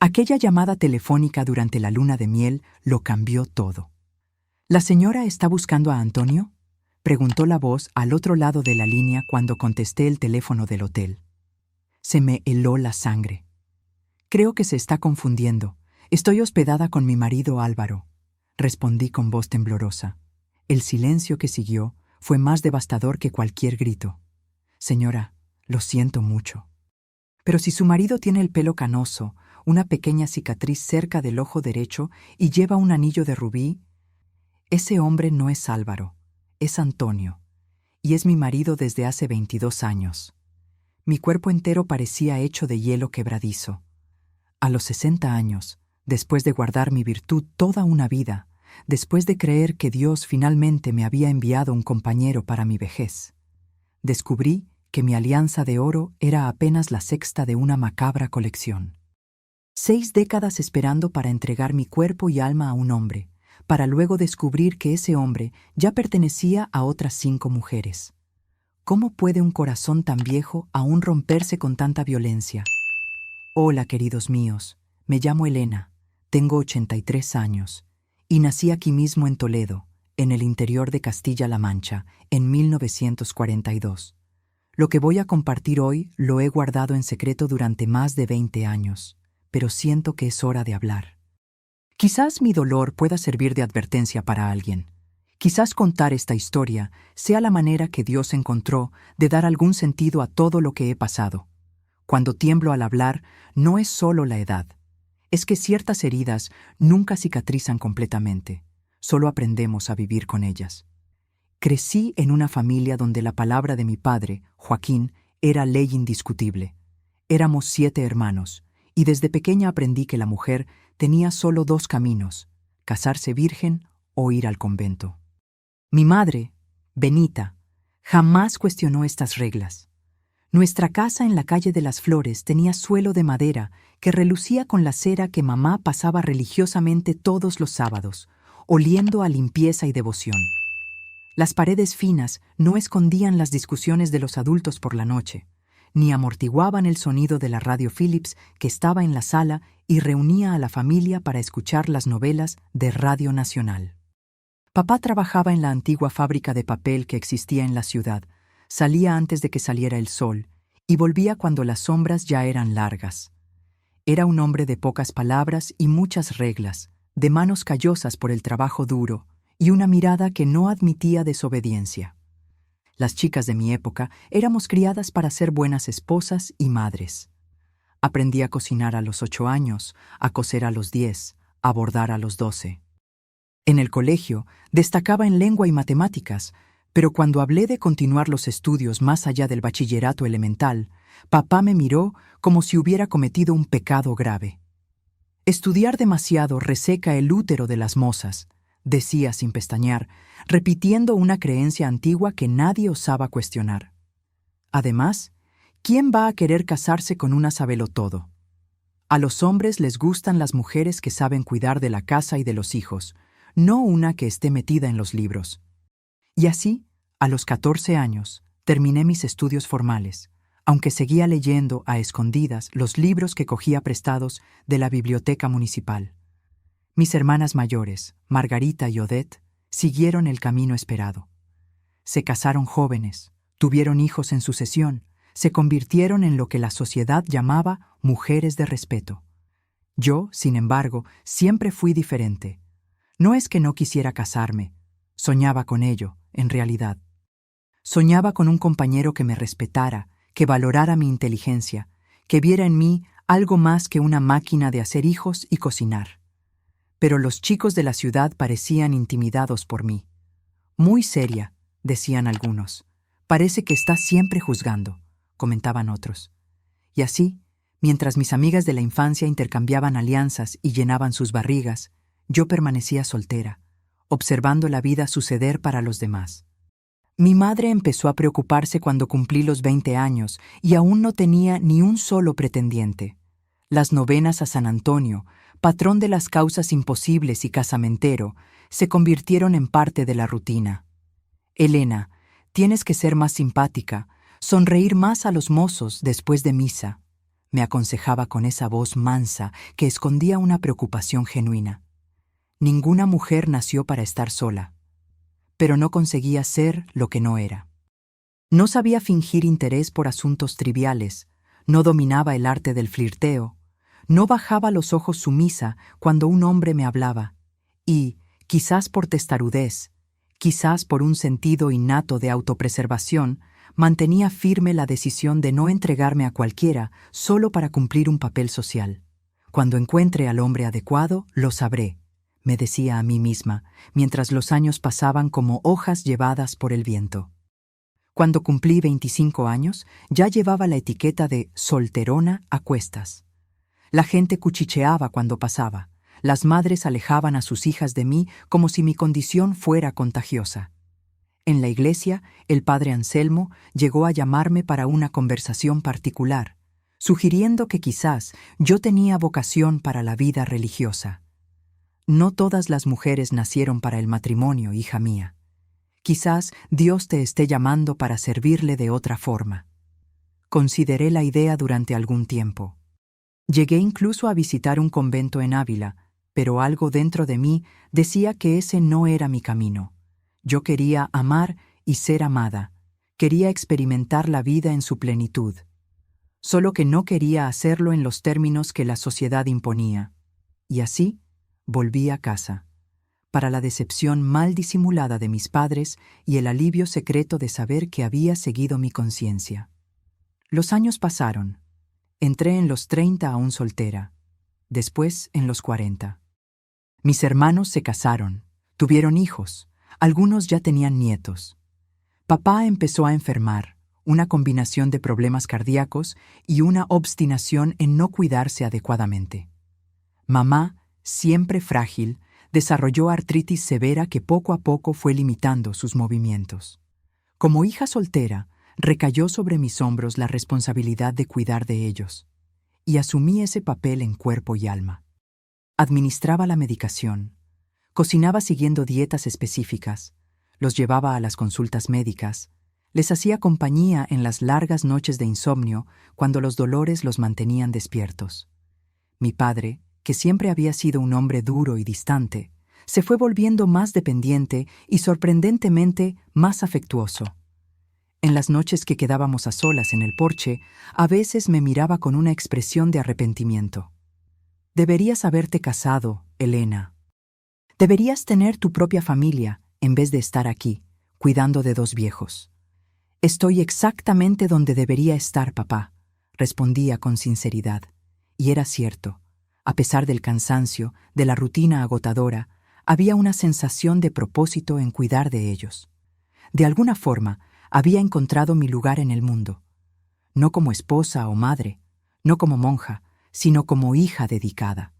Aquella llamada telefónica durante la luna de miel lo cambió todo. ¿La señora está buscando a Antonio?, preguntó la voz al otro lado de la línea cuando contesté el teléfono del hotel. Se me heló la sangre. Creo que se está confundiendo. Estoy hospedada con mi marido Álvaro, respondí con voz temblorosa. El silencio que siguió fue más devastador que cualquier grito. Señora, lo siento mucho. Pero si su marido tiene el pelo canoso, una pequeña cicatriz cerca del ojo derecho y lleva un anillo de rubí, ese hombre no es Álvaro, es Antonio, y es mi marido desde hace 22 años. Mi cuerpo entero parecía hecho de hielo quebradizo. A los 60 años, después de guardar mi virtud toda una vida, después de creer que Dios finalmente me había enviado un compañero para mi vejez, descubrí que mi alianza de oro era apenas la sexta de una macabra colección. 6 décadas esperando para entregar mi cuerpo y alma a un hombre, para luego descubrir que ese hombre ya pertenecía a otras 5 mujeres. ¿Cómo puede un corazón tan viejo aún romperse con tanta violencia? Hola, queridos míos, me llamo Elena, tengo 83 años, y nací aquí mismo en Toledo, en el interior de Castilla-La Mancha, en 1942. Lo que voy a compartir hoy lo he guardado en secreto durante más de 20 años, pero siento que es hora de hablar. Quizás mi dolor pueda servir de advertencia para alguien. Quizás contar esta historia sea la manera que Dios encontró de dar algún sentido a todo lo que he pasado. Cuando tiemblo al hablar, no es solo la edad. Es que ciertas heridas nunca cicatrizan completamente. Solo aprendemos a vivir con ellas. Crecí en una familia donde la palabra de mi padre, Joaquín, era ley indiscutible. Éramos 7 hermanos, y desde pequeña aprendí que la mujer tenía solo 2 caminos: casarse virgen o ir al convento. Mi madre, Benita, jamás cuestionó estas reglas. Nuestra casa en la calle de las Flores tenía suelo de madera que relucía con la cera que mamá pasaba religiosamente todos los sábados, oliendo a limpieza y devoción. Las paredes finas no escondían las discusiones de los adultos por la noche, ni amortiguaban el sonido de la radio Philips que estaba en la sala y reunía a la familia para escuchar las novelas de Radio Nacional. Papá trabajaba en la antigua fábrica de papel que existía en la ciudad, salía antes de que saliera el sol y volvía cuando las sombras ya eran largas. Era un hombre de pocas palabras y muchas reglas, de manos callosas por el trabajo duro y una mirada que no admitía desobediencia. Las chicas de mi época éramos criadas para ser buenas esposas y madres. Aprendí a cocinar a los 8 años, a coser a los 10, a bordar a los 12. En el colegio destacaba en lengua y matemáticas, pero cuando hablé de continuar los estudios más allá del bachillerato elemental, papá me miró como si hubiera cometido un pecado grave. Estudiar demasiado reseca el útero de las mozas, decía sin pestañear, repitiendo una creencia antigua que nadie osaba cuestionar. Además, ¿quién va a querer casarse con una sabelotodo? A los hombres les gustan las mujeres que saben cuidar de la casa y de los hijos, no una que esté metida en los libros. Y así, a los 14 años, terminé mis estudios formales, aunque seguía leyendo a escondidas los libros que cogía prestados de la biblioteca municipal. Mis hermanas mayores, Margarita y Odette, siguieron el camino esperado. Se casaron jóvenes, tuvieron hijos en sucesión, se convirtieron en lo que la sociedad llamaba mujeres de respeto. Yo, sin embargo, siempre fui diferente. No es que no quisiera casarme, soñaba con ello, en realidad. Soñaba con un compañero que me respetara, que valorara mi inteligencia, que viera en mí algo más que una máquina de hacer hijos y cocinar. Pero los chicos de la ciudad parecían intimidados por mí. Muy seria, decían algunos. Parece que está siempre juzgando, comentaban otros. Y así, mientras mis amigas de la infancia intercambiaban alianzas y llenaban sus barrigas, yo permanecía soltera, observando la vida suceder para los demás. Mi madre empezó a preocuparse cuando cumplí los 20 años y aún no tenía ni un solo pretendiente. Las novenas a San Antonio, patrón de las causas imposibles y casamentero, se convirtieron en parte de la rutina. Elena, tienes que ser más simpática, sonreír más a los mozos después de misa. me aconsejaba con esa voz mansa que escondía una preocupación genuina. Ninguna mujer nació para estar sola, pero no conseguía ser lo que no era. No sabía fingir interés por asuntos triviales, no dominaba el arte del flirteo, no bajaba los ojos sumisa cuando un hombre me hablaba, y, quizás por testarudez, quizás por un sentido innato de autopreservación, mantenía firme la decisión de no entregarme a cualquiera solo para cumplir un papel social. Cuando encuentre al hombre adecuado, lo sabré, me decía a mí misma, mientras los años pasaban como hojas llevadas por el viento. Cuando cumplí 25 años, ya llevaba la etiqueta de solterona a cuestas. La gente cuchicheaba cuando pasaba. Las madres alejaban a sus hijas de mí como si mi condición fuera contagiosa. En la iglesia, el padre Anselmo llegó a llamarme para una conversación particular, sugiriendo que quizás yo tenía vocación para la vida religiosa. No todas las mujeres nacieron para el matrimonio, hija mía. Quizás Dios te esté llamando para servirle de otra forma. Consideré la idea durante algún tiempo. Llegué incluso a visitar un convento en Ávila, pero algo dentro de mí decía que ese no era mi camino. Yo quería amar y ser amada, quería experimentar la vida en su plenitud. Solo que no quería hacerlo en los términos que la sociedad imponía. Y así, volví a casa, para la decepción mal disimulada de mis padres y el alivio secreto de saber que había seguido mi conciencia. Los años pasaron. Entré en los 30 aún soltera, después en los 40. Mis hermanos se casaron, tuvieron hijos, algunos ya tenían nietos. Papá empezó a enfermar, una combinación de problemas cardíacos y una obstinación en no cuidarse adecuadamente. Mamá, siempre frágil, desarrolló artritis severa que poco a poco fue limitando sus movimientos. Como hija soltera, recayó sobre mis hombros la responsabilidad de cuidar de ellos, y asumí ese papel en cuerpo y alma. Administraba la medicación, cocinaba siguiendo dietas específicas, los llevaba a las consultas médicas, les hacía compañía en las largas noches de insomnio cuando los dolores los mantenían despiertos. Mi padre, que siempre había sido un hombre duro y distante, se fue volviendo más dependiente y sorprendentemente más afectuoso. En las noches que quedábamos a solas en el porche, a veces me miraba con una expresión de arrepentimiento. Deberías haberte casado, Elena. Deberías tener tu propia familia en vez de estar aquí, cuidando de dos viejos. Estoy exactamente donde debería estar, papá, respondía con sinceridad. Y era cierto. A pesar del cansancio, de la rutina agotadora, había una sensación de propósito en cuidar de ellos. De alguna forma, había encontrado mi lugar en el mundo. No como esposa o madre, no como monja, sino como hija dedicada.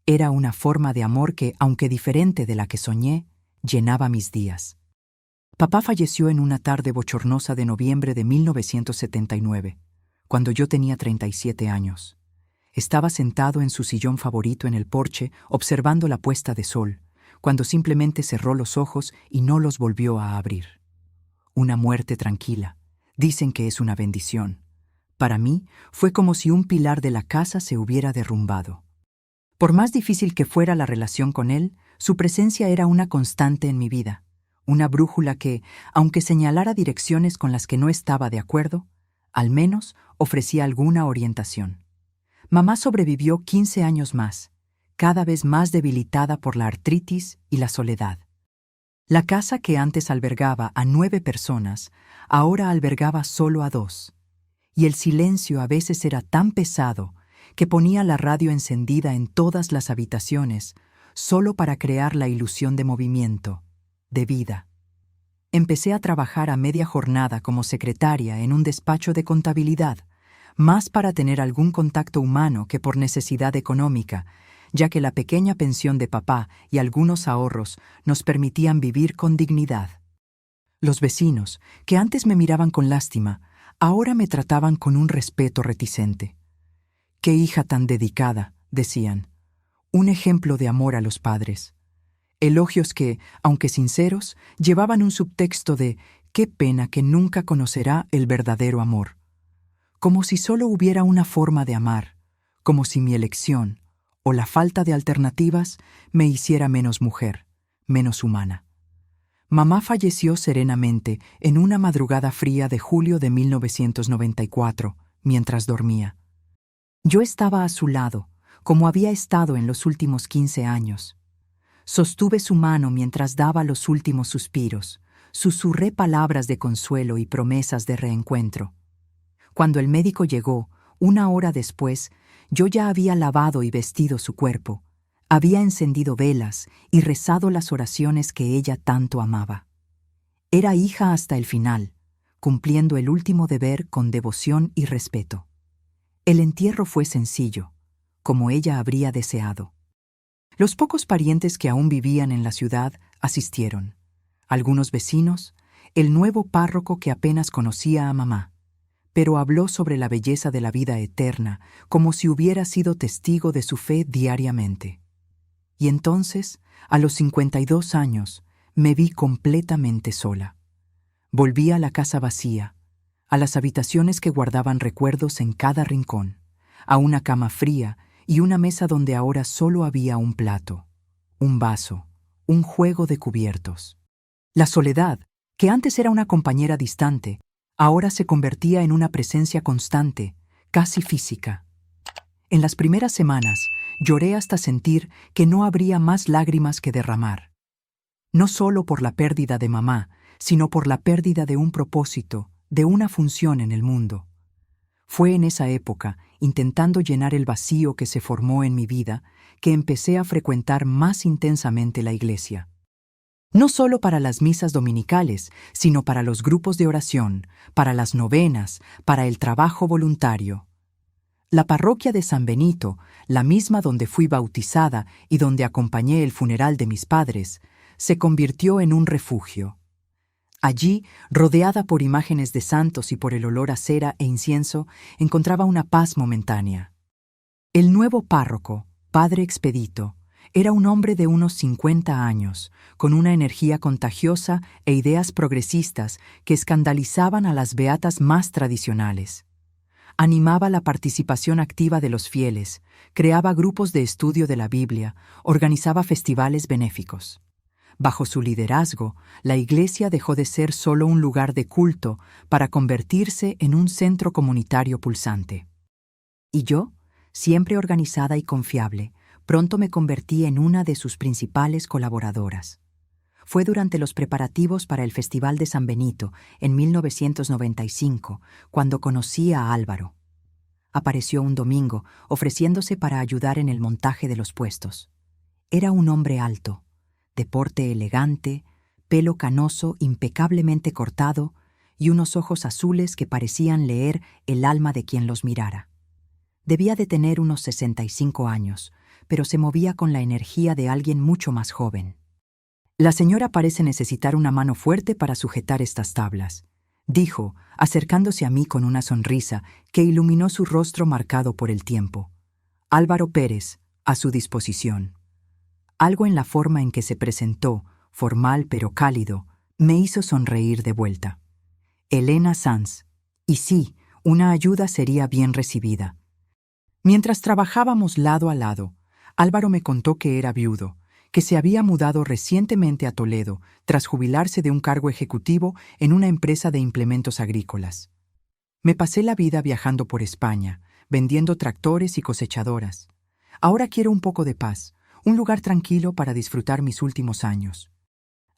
Era una forma de amor que, aunque diferente de la que soñé, llenaba mis días. Papá falleció en una tarde bochornosa de noviembre de 1979, cuando yo tenía 37 años. Estaba sentado en su sillón favorito en el porche, observando la puesta de sol, cuando simplemente cerró los ojos y no los volvió a abrir. Una muerte tranquila. Dicen que es una bendición. Para mí, fue como si un pilar de la casa se hubiera derrumbado. Por más difícil que fuera la relación con él, su presencia era una constante en mi vida, una brújula que, aunque señalara direcciones con las que no estaba de acuerdo, al menos ofrecía alguna orientación. Mamá sobrevivió 15 años más, cada vez más debilitada por la artritis y la soledad. La casa que antes albergaba a 9 personas, ahora albergaba solo a 2. Y el silencio a veces era tan pesado que ponía la radio encendida en todas las habitaciones, solo para crear la ilusión de movimiento, de vida. Empecé a trabajar a media jornada como secretaria en un despacho de contabilidad, más para tener algún contacto humano que por necesidad económica, ya que la pequeña pensión de papá y algunos ahorros nos permitían vivir con dignidad. Los vecinos, que antes me miraban con lástima, ahora me trataban con un respeto reticente. «Qué hija tan dedicada», decían. Un ejemplo de amor a los padres. Elogios que, aunque sinceros, llevaban un subtexto de «qué pena que nunca conocerá el verdadero amor». como si solo hubiera una forma de amar, como si mi elección, o la falta de alternativas, me hiciera menos mujer, menos humana. Mamá falleció serenamente en una madrugada fría de julio de 1994, mientras dormía. Yo estaba a su lado, como había estado en los últimos 15 años. Sostuve su mano mientras daba los últimos suspiros, susurré palabras de consuelo y promesas de reencuentro. Cuando el médico llegó, 1 hora después, yo ya había lavado y vestido su cuerpo, había encendido velas y rezado las oraciones que ella tanto amaba. Era hija hasta el final, cumpliendo el último deber con devoción y respeto. El entierro fue sencillo, como ella habría deseado. Los pocos parientes que aún vivían en la ciudad asistieron. Algunos vecinos, el nuevo párroco que apenas conocía a mamá, pero habló sobre la belleza de la vida eterna como si hubiera sido testigo de su fe diariamente. Y entonces, a los 52 años, me vi completamente sola. Volví a la casa vacía, a las habitaciones que guardaban recuerdos en cada rincón, a una cama fría y una mesa donde ahora solo había un plato, un vaso, un juego de cubiertos. La soledad, que antes era una compañera distante, ahora se convertía en una presencia constante, casi física. En las primeras semanas, lloré hasta sentir que no habría más lágrimas que derramar. No solo por la pérdida de mamá, sino por la pérdida de un propósito, de una función en el mundo. Fue en esa época, intentando llenar el vacío que se formó en mi vida, que empecé a frecuentar más intensamente la iglesia. No solo para las misas dominicales, sino para los grupos de oración, para las novenas, para el trabajo voluntario. La parroquia de San Benito, la misma donde fui bautizada y donde acompañé el funeral de mis padres, se convirtió en un refugio. Allí, rodeada por imágenes de santos y por el olor a cera e incienso, encontraba una paz momentánea. El nuevo párroco, Padre Expedito, era un hombre de unos 50 años, con una energía contagiosa e ideas progresistas que escandalizaban a las beatas más tradicionales. Animaba la participación activa de los fieles, creaba grupos de estudio de la Biblia, organizaba festivales benéficos. Bajo su liderazgo, la iglesia dejó de ser solo un lugar de culto para convertirse en un centro comunitario pulsante. Y yo, siempre organizada y confiable, pronto me convertí en una de sus principales colaboradoras. Fue durante los preparativos para el Festival de San Benito, en 1995, cuando conocí a Álvaro. Apareció un domingo, ofreciéndose para ayudar en el montaje de los puestos. Era un hombre alto, de porte elegante, pelo canoso impecablemente cortado y unos ojos azules que parecían leer el alma de quien los mirara. Debía de tener unos 65 años, pero se movía con la energía de alguien mucho más joven. «La señora parece necesitar una mano fuerte para sujetar estas tablas», dijo, acercándose a mí con una sonrisa que iluminó su rostro marcado por el tiempo. Álvaro Pérez, a su disposición. Algo en la forma en que se presentó, formal pero cálido, me hizo sonreír de vuelta. Elena Sanz. Y sí, una ayuda sería bien recibida. Mientras trabajábamos lado a lado, Álvaro me contó que era viudo, que se había mudado recientemente a Toledo tras jubilarse de un cargo ejecutivo en una empresa de implementos agrícolas. Me pasé la vida viajando por España, vendiendo tractores y cosechadoras. Ahora quiero un poco de paz, un lugar tranquilo para disfrutar mis últimos años.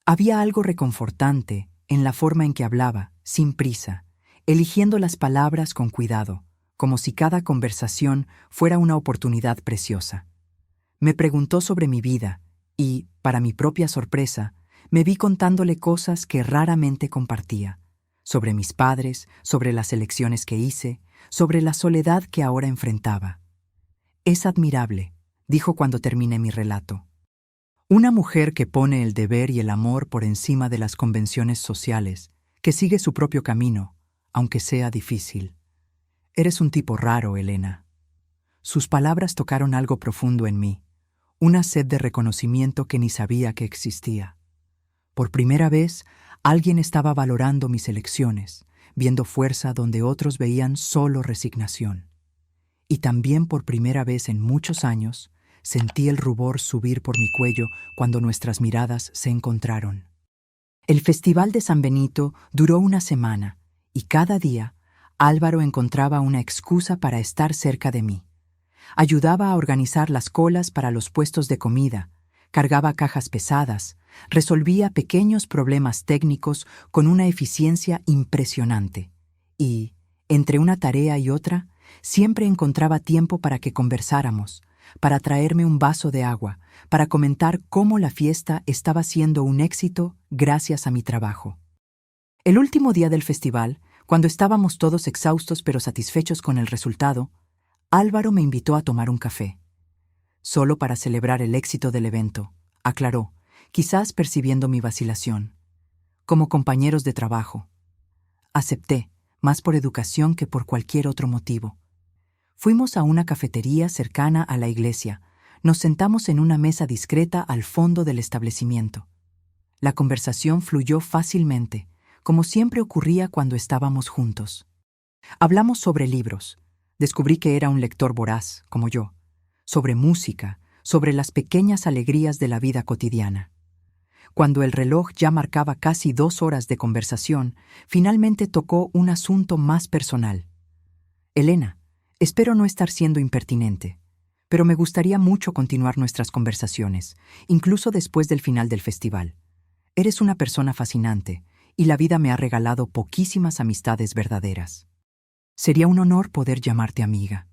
Había algo reconfortante en la forma en que hablaba, sin prisa, eligiendo las palabras con cuidado, como si cada conversación fuera una oportunidad preciosa. Me preguntó sobre mi vida y, para mi propia sorpresa, me vi contándole cosas que raramente compartía, sobre mis padres, sobre las elecciones que hice, sobre la soledad que ahora enfrentaba. «Es admirable», dijo cuando terminé mi relato. «Una mujer que pone el deber y el amor por encima de las convenciones sociales, que sigue su propio camino, aunque sea difícil. Eres un tipo raro, Elena». Sus palabras tocaron algo profundo en mí, una sed de reconocimiento que ni sabía que existía. Por primera vez, alguien estaba valorando mis elecciones, viendo fuerza donde otros veían solo resignación. Y también por primera vez en muchos años, sentí el rubor subir por mi cuello cuando nuestras miradas se encontraron. El Festival de San Benito duró una semana y cada día Álvaro encontraba una excusa para estar cerca de mí. Ayudaba a organizar las colas para los puestos de comida, cargaba cajas pesadas, resolvía pequeños problemas técnicos con una eficiencia impresionante. Y, entre una tarea y otra, siempre encontraba tiempo para que conversáramos, para traerme un vaso de agua, para comentar cómo la fiesta estaba siendo un éxito gracias a mi trabajo. El último día del festival, cuando estábamos todos exhaustos pero satisfechos con el resultado, Álvaro me invitó a tomar un café. Solo para celebrar el éxito del evento, aclaró, quizás percibiendo mi vacilación. Como compañeros de trabajo. Acepté, más por educación que por cualquier otro motivo. Fuimos a una cafetería cercana a la iglesia. Nos sentamos en una mesa discreta al fondo del establecimiento. La conversación fluyó fácilmente, como siempre ocurría cuando estábamos juntos. Hablamos sobre libros. Descubrí que era un lector voraz, como yo. Sobre música, sobre las pequeñas alegrías de la vida cotidiana. Cuando el reloj ya marcaba casi 2 horas de conversación, finalmente tocó un asunto más personal. Elena, espero no estar siendo impertinente, pero me gustaría mucho continuar nuestras conversaciones, incluso después del final del festival. Eres una persona fascinante, y la vida me ha regalado poquísimas amistades verdaderas. Sería un honor poder llamarte amiga.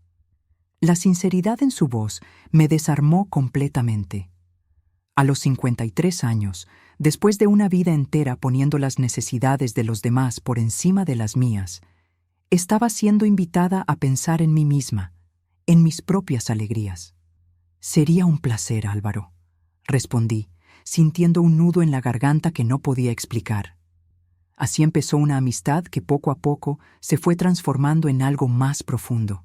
La sinceridad en su voz me desarmó completamente. A los 53 años, después de una vida entera poniendo las necesidades de los demás por encima de las mías, estaba siendo invitada a pensar en mí misma, en mis propias alegrías. Sería un placer, Álvaro, respondí, sintiendo un nudo en la garganta que no podía explicar. Así empezó una amistad que poco a poco se fue transformando en algo más profundo.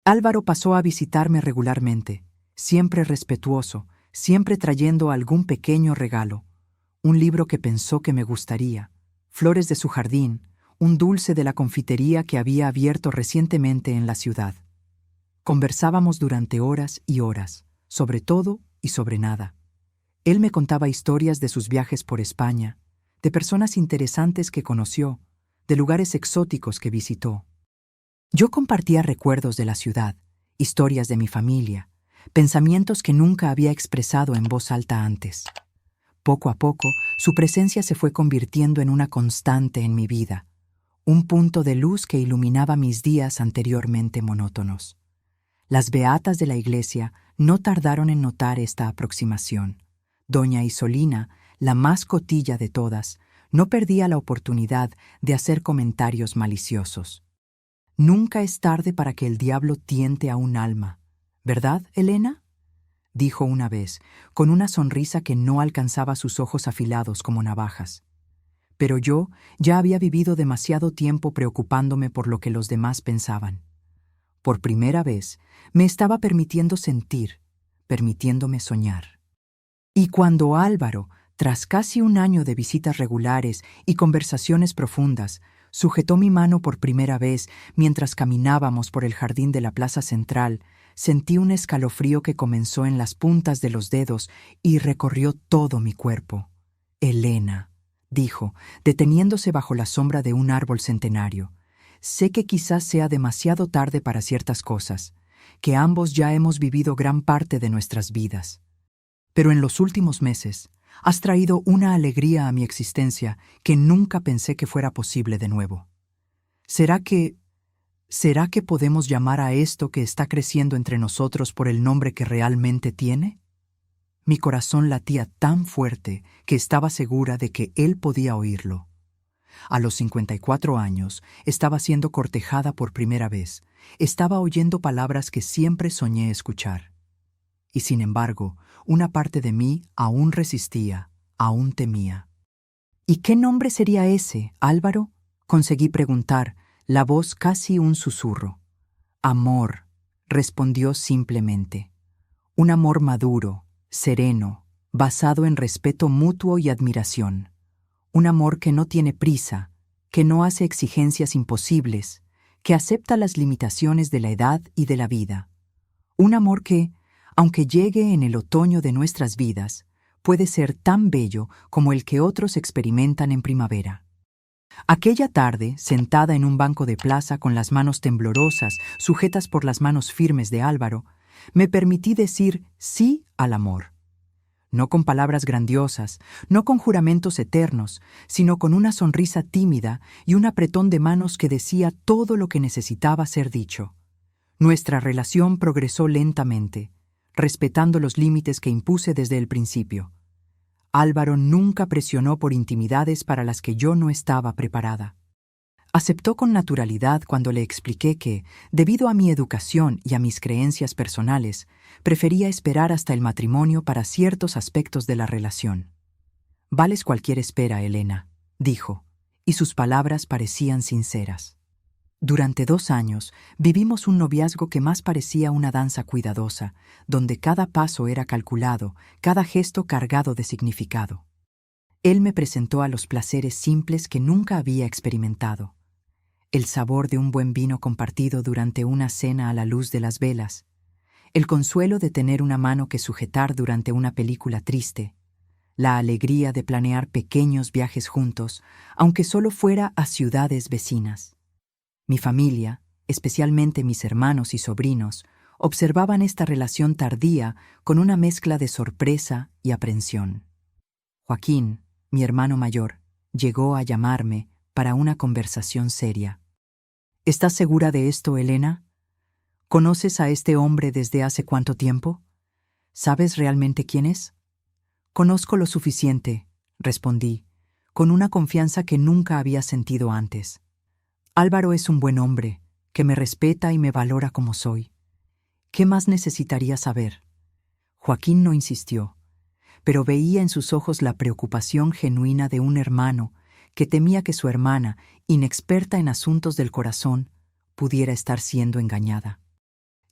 Álvaro pasó a visitarme regularmente, siempre respetuoso, siempre trayendo algún pequeño regalo, un libro que pensó que me gustaría, flores de su jardín, un dulce de la confitería que había abierto recientemente en la ciudad. Conversábamos durante horas y horas, sobre todo y sobre nada. Él me contaba historias de sus viajes por España, de personas interesantes que conoció, de lugares exóticos que visitó. Yo compartía recuerdos de la ciudad, historias de mi familia, pensamientos que nunca había expresado en voz alta antes. Poco a poco, su presencia se fue convirtiendo en una constante en mi vida, un punto de luz que iluminaba mis días anteriormente monótonos. Las beatas de la iglesia no tardaron en notar esta aproximación. Doña Isolina, la más cotilla de todas, no perdía la oportunidad de hacer comentarios maliciosos. Nunca es tarde para que el diablo tiente a un alma, ¿verdad, Elena? Dijo una vez, con una sonrisa que no alcanzaba sus ojos afilados como navajas. Pero yo ya había vivido demasiado tiempo preocupándome por lo que los demás pensaban. Por primera vez, me estaba permitiendo sentir, permitiéndome soñar. Y cuando Álvaro, tras casi un año de visitas regulares y conversaciones profundas, sujetó mi mano por primera vez mientras caminábamos por el jardín de la plaza central, sentí un escalofrío que comenzó en las puntas de los dedos y recorrió todo mi cuerpo. Elena, dijo, deteniéndose bajo la sombra de un árbol centenario, sé que quizás sea demasiado tarde para ciertas cosas, que ambos ya hemos vivido gran parte de nuestras vidas. Pero en los últimos meses, has traído una alegría a mi existencia que nunca pensé que fuera posible de nuevo. ¿Será que podemos llamar a esto que está creciendo entre nosotros por el nombre que realmente tiene? Mi corazón latía tan fuerte que estaba segura de que él podía oírlo. A los 54 años, estaba siendo cortejada por primera vez. Estaba oyendo palabras que siempre soñé escuchar. Y sin embargo, una parte de mí aún resistía, aún temía. ¿Y qué nombre sería ese, Álvaro? Conseguí preguntar, la voz casi un susurro. Amor, respondió simplemente. Un amor maduro, sereno, basado en respeto mutuo y admiración. Un amor que no tiene prisa, que no hace exigencias imposibles, que acepta las limitaciones de la edad y de la vida. Un amor que, aunque llegue en el otoño de nuestras vidas, puede ser tan bello como el que otros experimentan en primavera. Aquella tarde, sentada en un banco de plaza con las manos temblorosas, sujetas por las manos firmes de Álvaro, me permití decir sí al amor. No con palabras grandiosas, no con juramentos eternos, sino con una sonrisa tímida y un apretón de manos que decía todo lo que necesitaba ser dicho. Nuestra relación progresó lentamente, respetando los límites que impuse desde el principio. Álvaro nunca presionó por intimidades para las que yo no estaba preparada. Aceptó con naturalidad cuando le expliqué que, debido a mi educación y a mis creencias personales, prefería esperar hasta el matrimonio para ciertos aspectos de la relación. «Vales cualquier espera, Elena», dijo, y sus palabras parecían sinceras. Durante 2 años vivimos un noviazgo que más parecía una danza cuidadosa, donde cada paso era calculado, cada gesto cargado de significado. Él me presentó a los placeres simples que nunca había experimentado. El sabor de un buen vino compartido durante una cena a la luz de las velas, el consuelo de tener una mano que sujetar durante una película triste, la alegría de planear pequeños viajes juntos, aunque solo fuera a ciudades vecinas. Mi familia, especialmente mis hermanos y sobrinos, observaban esta relación tardía con una mezcla de sorpresa y aprensión. Joaquín, mi hermano mayor, llegó a llamarme para una conversación seria. «¿Estás segura de esto, Elena? ¿Conoces a este hombre desde hace cuánto tiempo? ¿Sabes realmente quién es?» «Conozco lo suficiente», respondí, con una confianza que nunca había sentido antes. «Álvaro es un buen hombre, que me respeta y me valora como soy. ¿Qué más necesitaría saber?» Joaquín no insistió, pero veía en sus ojos la preocupación genuina de un hermano que temía que su hermana, inexperta en asuntos del corazón, pudiera estar siendo engañada.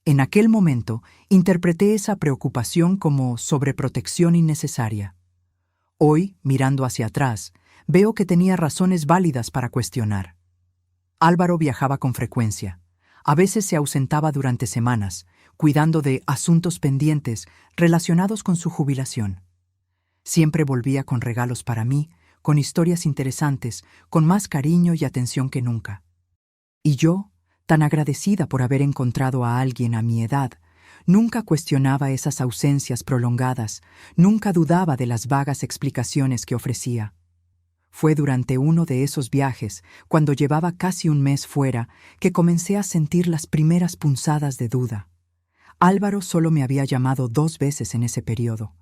En aquel momento, interpreté esa preocupación como sobreprotección innecesaria. Hoy, mirando hacia atrás, veo que tenía razones válidas para cuestionar. Álvaro viajaba con frecuencia. A veces se ausentaba durante semanas, cuidando de asuntos pendientes relacionados con su jubilación. Siempre volvía con regalos para mí, con historias interesantes, con más cariño y atención que nunca. Y yo, tan agradecida por haber encontrado a alguien a mi edad, nunca cuestionaba esas ausencias prolongadas, nunca dudaba de las vagas explicaciones que ofrecía. Fue durante uno de esos viajes, cuando llevaba casi un mes fuera, que comencé a sentir las primeras punzadas de duda. Álvaro solo me había llamado 2 veces en ese periodo,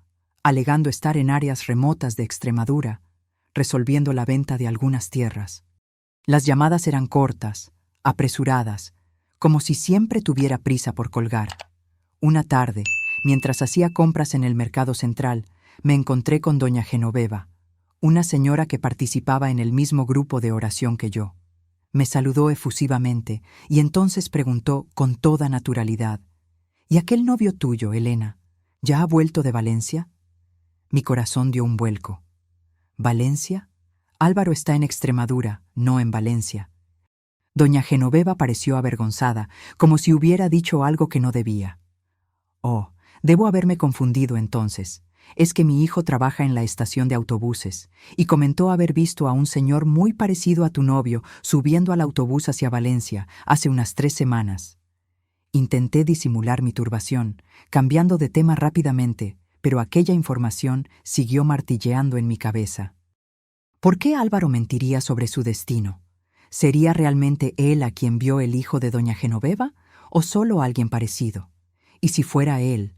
alegando estar en áreas remotas de Extremadura, resolviendo la venta de algunas tierras. Las llamadas eran cortas, apresuradas, como si siempre tuviera prisa por colgar. Una tarde, mientras hacía compras en el mercado central, me encontré con doña Genoveva, una señora que participaba en el mismo grupo de oración que yo. Me saludó efusivamente y entonces preguntó con toda naturalidad: «¿Y aquel novio tuyo, Elena, ya ha vuelto de Valencia?» Mi corazón dio un vuelco. ¿Valencia? Álvaro está en Extremadura, no en Valencia. Doña Genoveva pareció avergonzada, como si hubiera dicho algo que no debía. «Oh, debo haberme confundido entonces. Es que mi hijo trabaja en la estación de autobuses y comentó haber visto a un señor muy parecido a tu novio subiendo al autobús hacia Valencia hace unas 3 semanas. Intenté disimular mi turbación, cambiando de tema rápidamente, pero aquella información siguió martilleando en mi cabeza. ¿Por qué Álvaro mentiría sobre su destino? ¿Sería realmente él a quien vio el hijo de doña Genoveva o solo alguien parecido? Y si fuera él,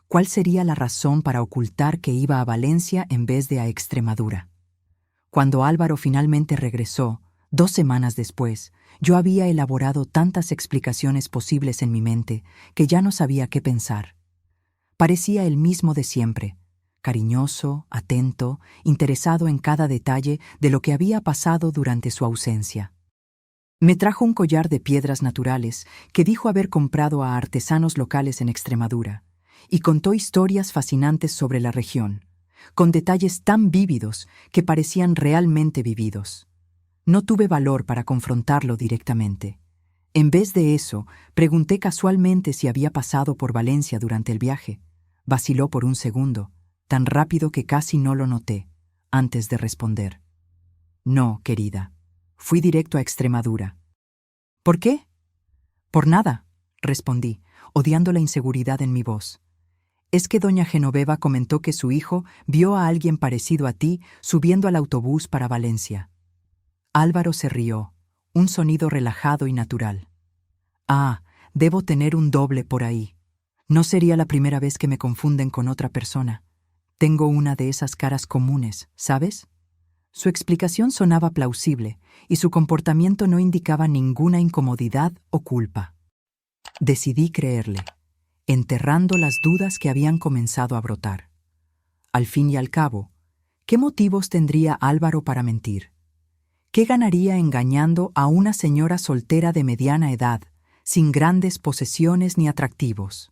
¿cuál sería la razón para ocultar que iba a Valencia en vez de a Extremadura? Cuando Álvaro finalmente regresó, 2 semanas después, yo había elaborado tantas explicaciones posibles en mi mente que ya no sabía qué pensar. Parecía el mismo de siempre, cariñoso, atento, interesado en cada detalle de lo que había pasado durante su ausencia. Me trajo un collar de piedras naturales que dijo haber comprado a artesanos locales en Extremadura, y contó historias fascinantes sobre la región, con detalles tan vívidos que parecían realmente vividos. No tuve valor para confrontarlo directamente. En vez de eso, pregunté casualmente si había pasado por Valencia durante el viaje. Vaciló por un segundo, tan rápido que casi no lo noté, antes de responder. No, querida. Fui directo a Extremadura. ¿Por qué? Por nada, respondí, odiando la inseguridad en mi voz. Es que doña Genoveva comentó que su hijo vio a alguien parecido a ti subiendo al autobús para Valencia. Álvaro se rió, un sonido relajado y natural. Ah, debo tener un doble por ahí. No sería la primera vez que me confunden con otra persona. Tengo una de esas caras comunes, ¿sabes? Su explicación sonaba plausible y su comportamiento no indicaba ninguna incomodidad o culpa. Decidí creerle, enterrando las dudas que habían comenzado a brotar. Al fin y al cabo, ¿qué motivos tendría Álvaro para mentir? ¿Qué ganaría engañando a una señora soltera de mediana edad, sin grandes posesiones ni atractivos?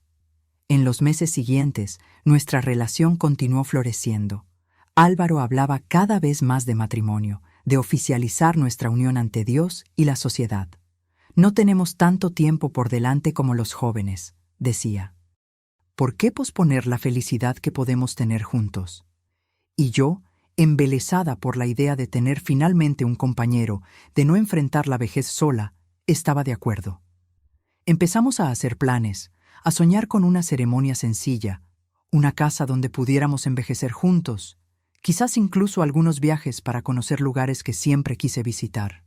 En los meses siguientes, nuestra relación continuó floreciendo. Álvaro hablaba cada vez más de matrimonio, de oficializar nuestra unión ante Dios y la sociedad. No tenemos tanto tiempo por delante como los jóvenes, decía. ¿Por qué posponer la felicidad que podemos tener juntos? Y yo, embelesada por la idea de tener finalmente un compañero, de no enfrentar la vejez sola, estaba de acuerdo. Empezamos a hacer planes, a soñar con una ceremonia sencilla, una casa donde pudiéramos envejecer juntos, quizás incluso algunos viajes para conocer lugares que siempre quise visitar.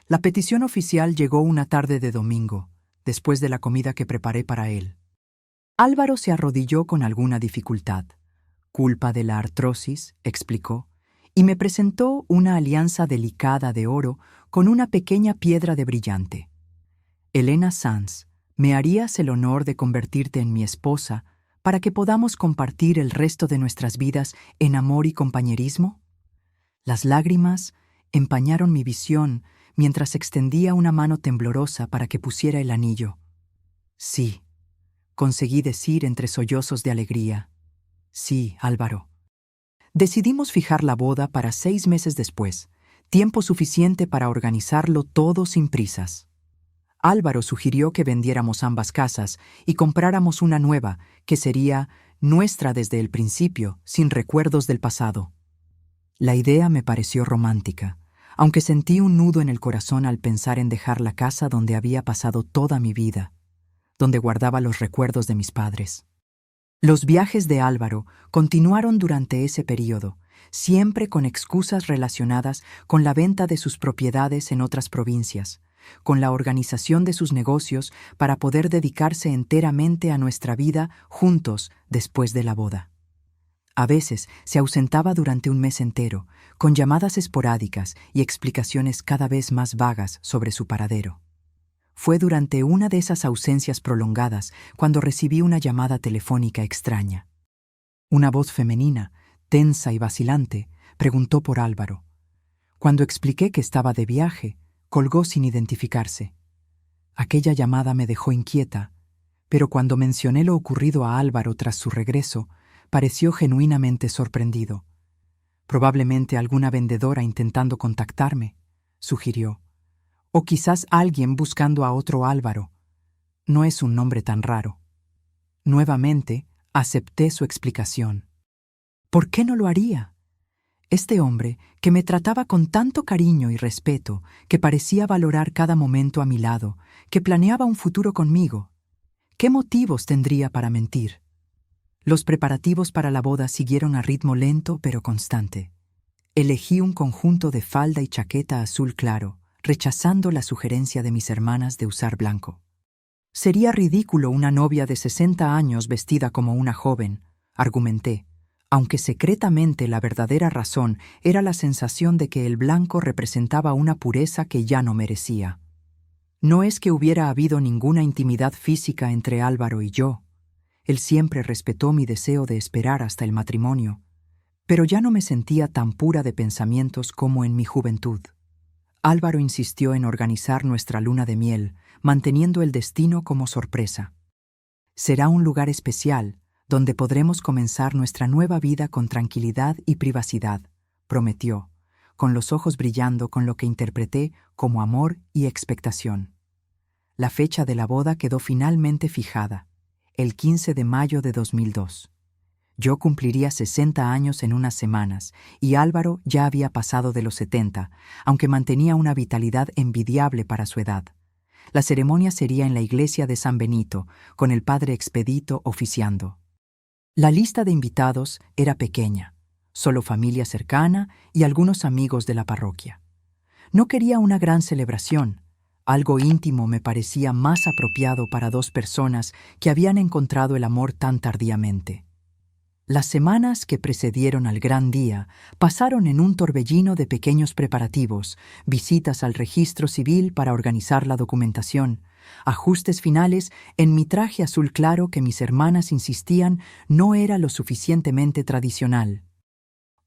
La petición oficial llegó una tarde de domingo, después de la comida que preparé para él. Álvaro se arrodilló con alguna dificultad. Culpa de la artrosis, explicó, y me presentó una alianza delicada de oro con una pequeña piedra de brillante. Elena Sanz, ¿me harías el honor de convertirte en mi esposa para que podamos compartir el resto de nuestras vidas en amor y compañerismo? Las lágrimas empañaron mi visión mientras extendía una mano temblorosa para que pusiera el anillo. Sí, conseguí decir entre sollozos de alegría. Sí, Álvaro. Decidimos fijar la boda para 6 meses después, tiempo suficiente para organizarlo todo sin prisas. Álvaro sugirió que vendiéramos ambas casas y compráramos una nueva, que sería nuestra desde el principio, sin recuerdos del pasado. La idea me pareció romántica, aunque sentí un nudo en el corazón al pensar en dejar la casa donde había pasado toda mi vida, donde guardaba los recuerdos de mis padres. Los viajes de Álvaro continuaron durante ese período, siempre con excusas relacionadas con la venta de sus propiedades en otras provincias, con la organización de sus negocios para poder dedicarse enteramente a nuestra vida juntos después de la boda. A veces se ausentaba durante un mes entero, con llamadas esporádicas y explicaciones cada vez más vagas sobre su paradero. Fue durante una de esas ausencias prolongadas cuando recibí una llamada telefónica extraña. Una voz femenina, tensa y vacilante, preguntó por Álvaro. Cuando expliqué que estaba de viaje, colgó sin identificarse. Aquella llamada me dejó inquieta, pero cuando mencioné lo ocurrido a Álvaro tras su regreso, pareció genuinamente sorprendido. Probablemente alguna vendedora intentando contactarme, sugirió. O quizás alguien buscando a otro Álvaro. No es un nombre tan raro. Nuevamente, acepté su explicación. ¿Por qué no lo haría? Este hombre, que me trataba con tanto cariño y respeto, que parecía valorar cada momento a mi lado, que planeaba un futuro conmigo, ¿qué motivos tendría para mentir? Los preparativos para la boda siguieron a ritmo lento pero constante. Elegí un conjunto de falda y chaqueta azul claro, rechazando la sugerencia de mis hermanas de usar blanco. Sería ridículo una novia de 60 años vestida como una joven, argumenté, aunque secretamente la verdadera razón era la sensación de que el blanco representaba una pureza que ya no merecía. No es que hubiera habido ninguna intimidad física entre Álvaro y yo. Él siempre respetó mi deseo de esperar hasta el matrimonio, pero ya no me sentía tan pura de pensamientos como en mi juventud. Álvaro insistió en organizar nuestra luna de miel, manteniendo el destino como sorpresa. Será un lugar especial, donde podremos comenzar nuestra nueva vida con tranquilidad y privacidad, prometió, con los ojos brillando con lo que interpreté como amor y expectación. La fecha de la boda quedó finalmente fijada, el 15 de mayo de 2002. Yo cumpliría 60 años en unas semanas, y Álvaro ya había pasado de los 70, aunque mantenía una vitalidad envidiable para su edad. La ceremonia sería en la iglesia de San Benito, con el padre Expedito oficiando. La lista de invitados era pequeña, solo familia cercana y algunos amigos de la parroquia. No quería una gran celebración. Algo íntimo me parecía más apropiado para dos personas que habían encontrado el amor tan tardíamente. Las semanas que precedieron al gran día pasaron en un torbellino de pequeños preparativos, visitas al registro civil para organizar la documentación, ajustes finales en mi traje azul claro que mis hermanas insistían no era lo suficientemente tradicional.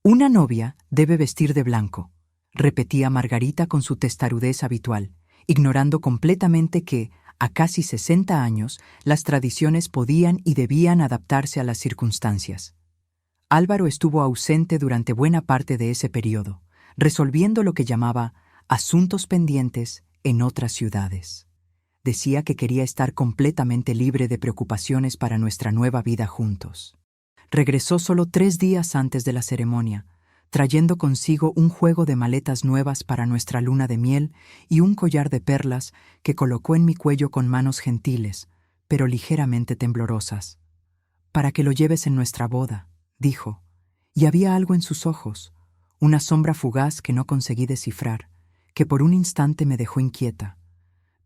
«Una novia debe vestir de blanco», repetía Margarita con su testarudez habitual, ignorando completamente que, a casi 60 años, las tradiciones podían y debían adaptarse a las circunstancias. Álvaro estuvo ausente durante buena parte de ese periodo, resolviendo lo que llamaba asuntos pendientes en otras ciudades. Decía que quería estar completamente libre de preocupaciones para nuestra nueva vida juntos. Regresó solo 3 días antes de la ceremonia, trayendo consigo un juego de maletas nuevas para nuestra luna de miel y un collar de perlas que colocó en mi cuello con manos gentiles, pero ligeramente temblorosas. «Para que lo lleves en nuestra boda», dijo, y había algo en sus ojos, una sombra fugaz que no conseguí descifrar, que por un instante me dejó inquieta.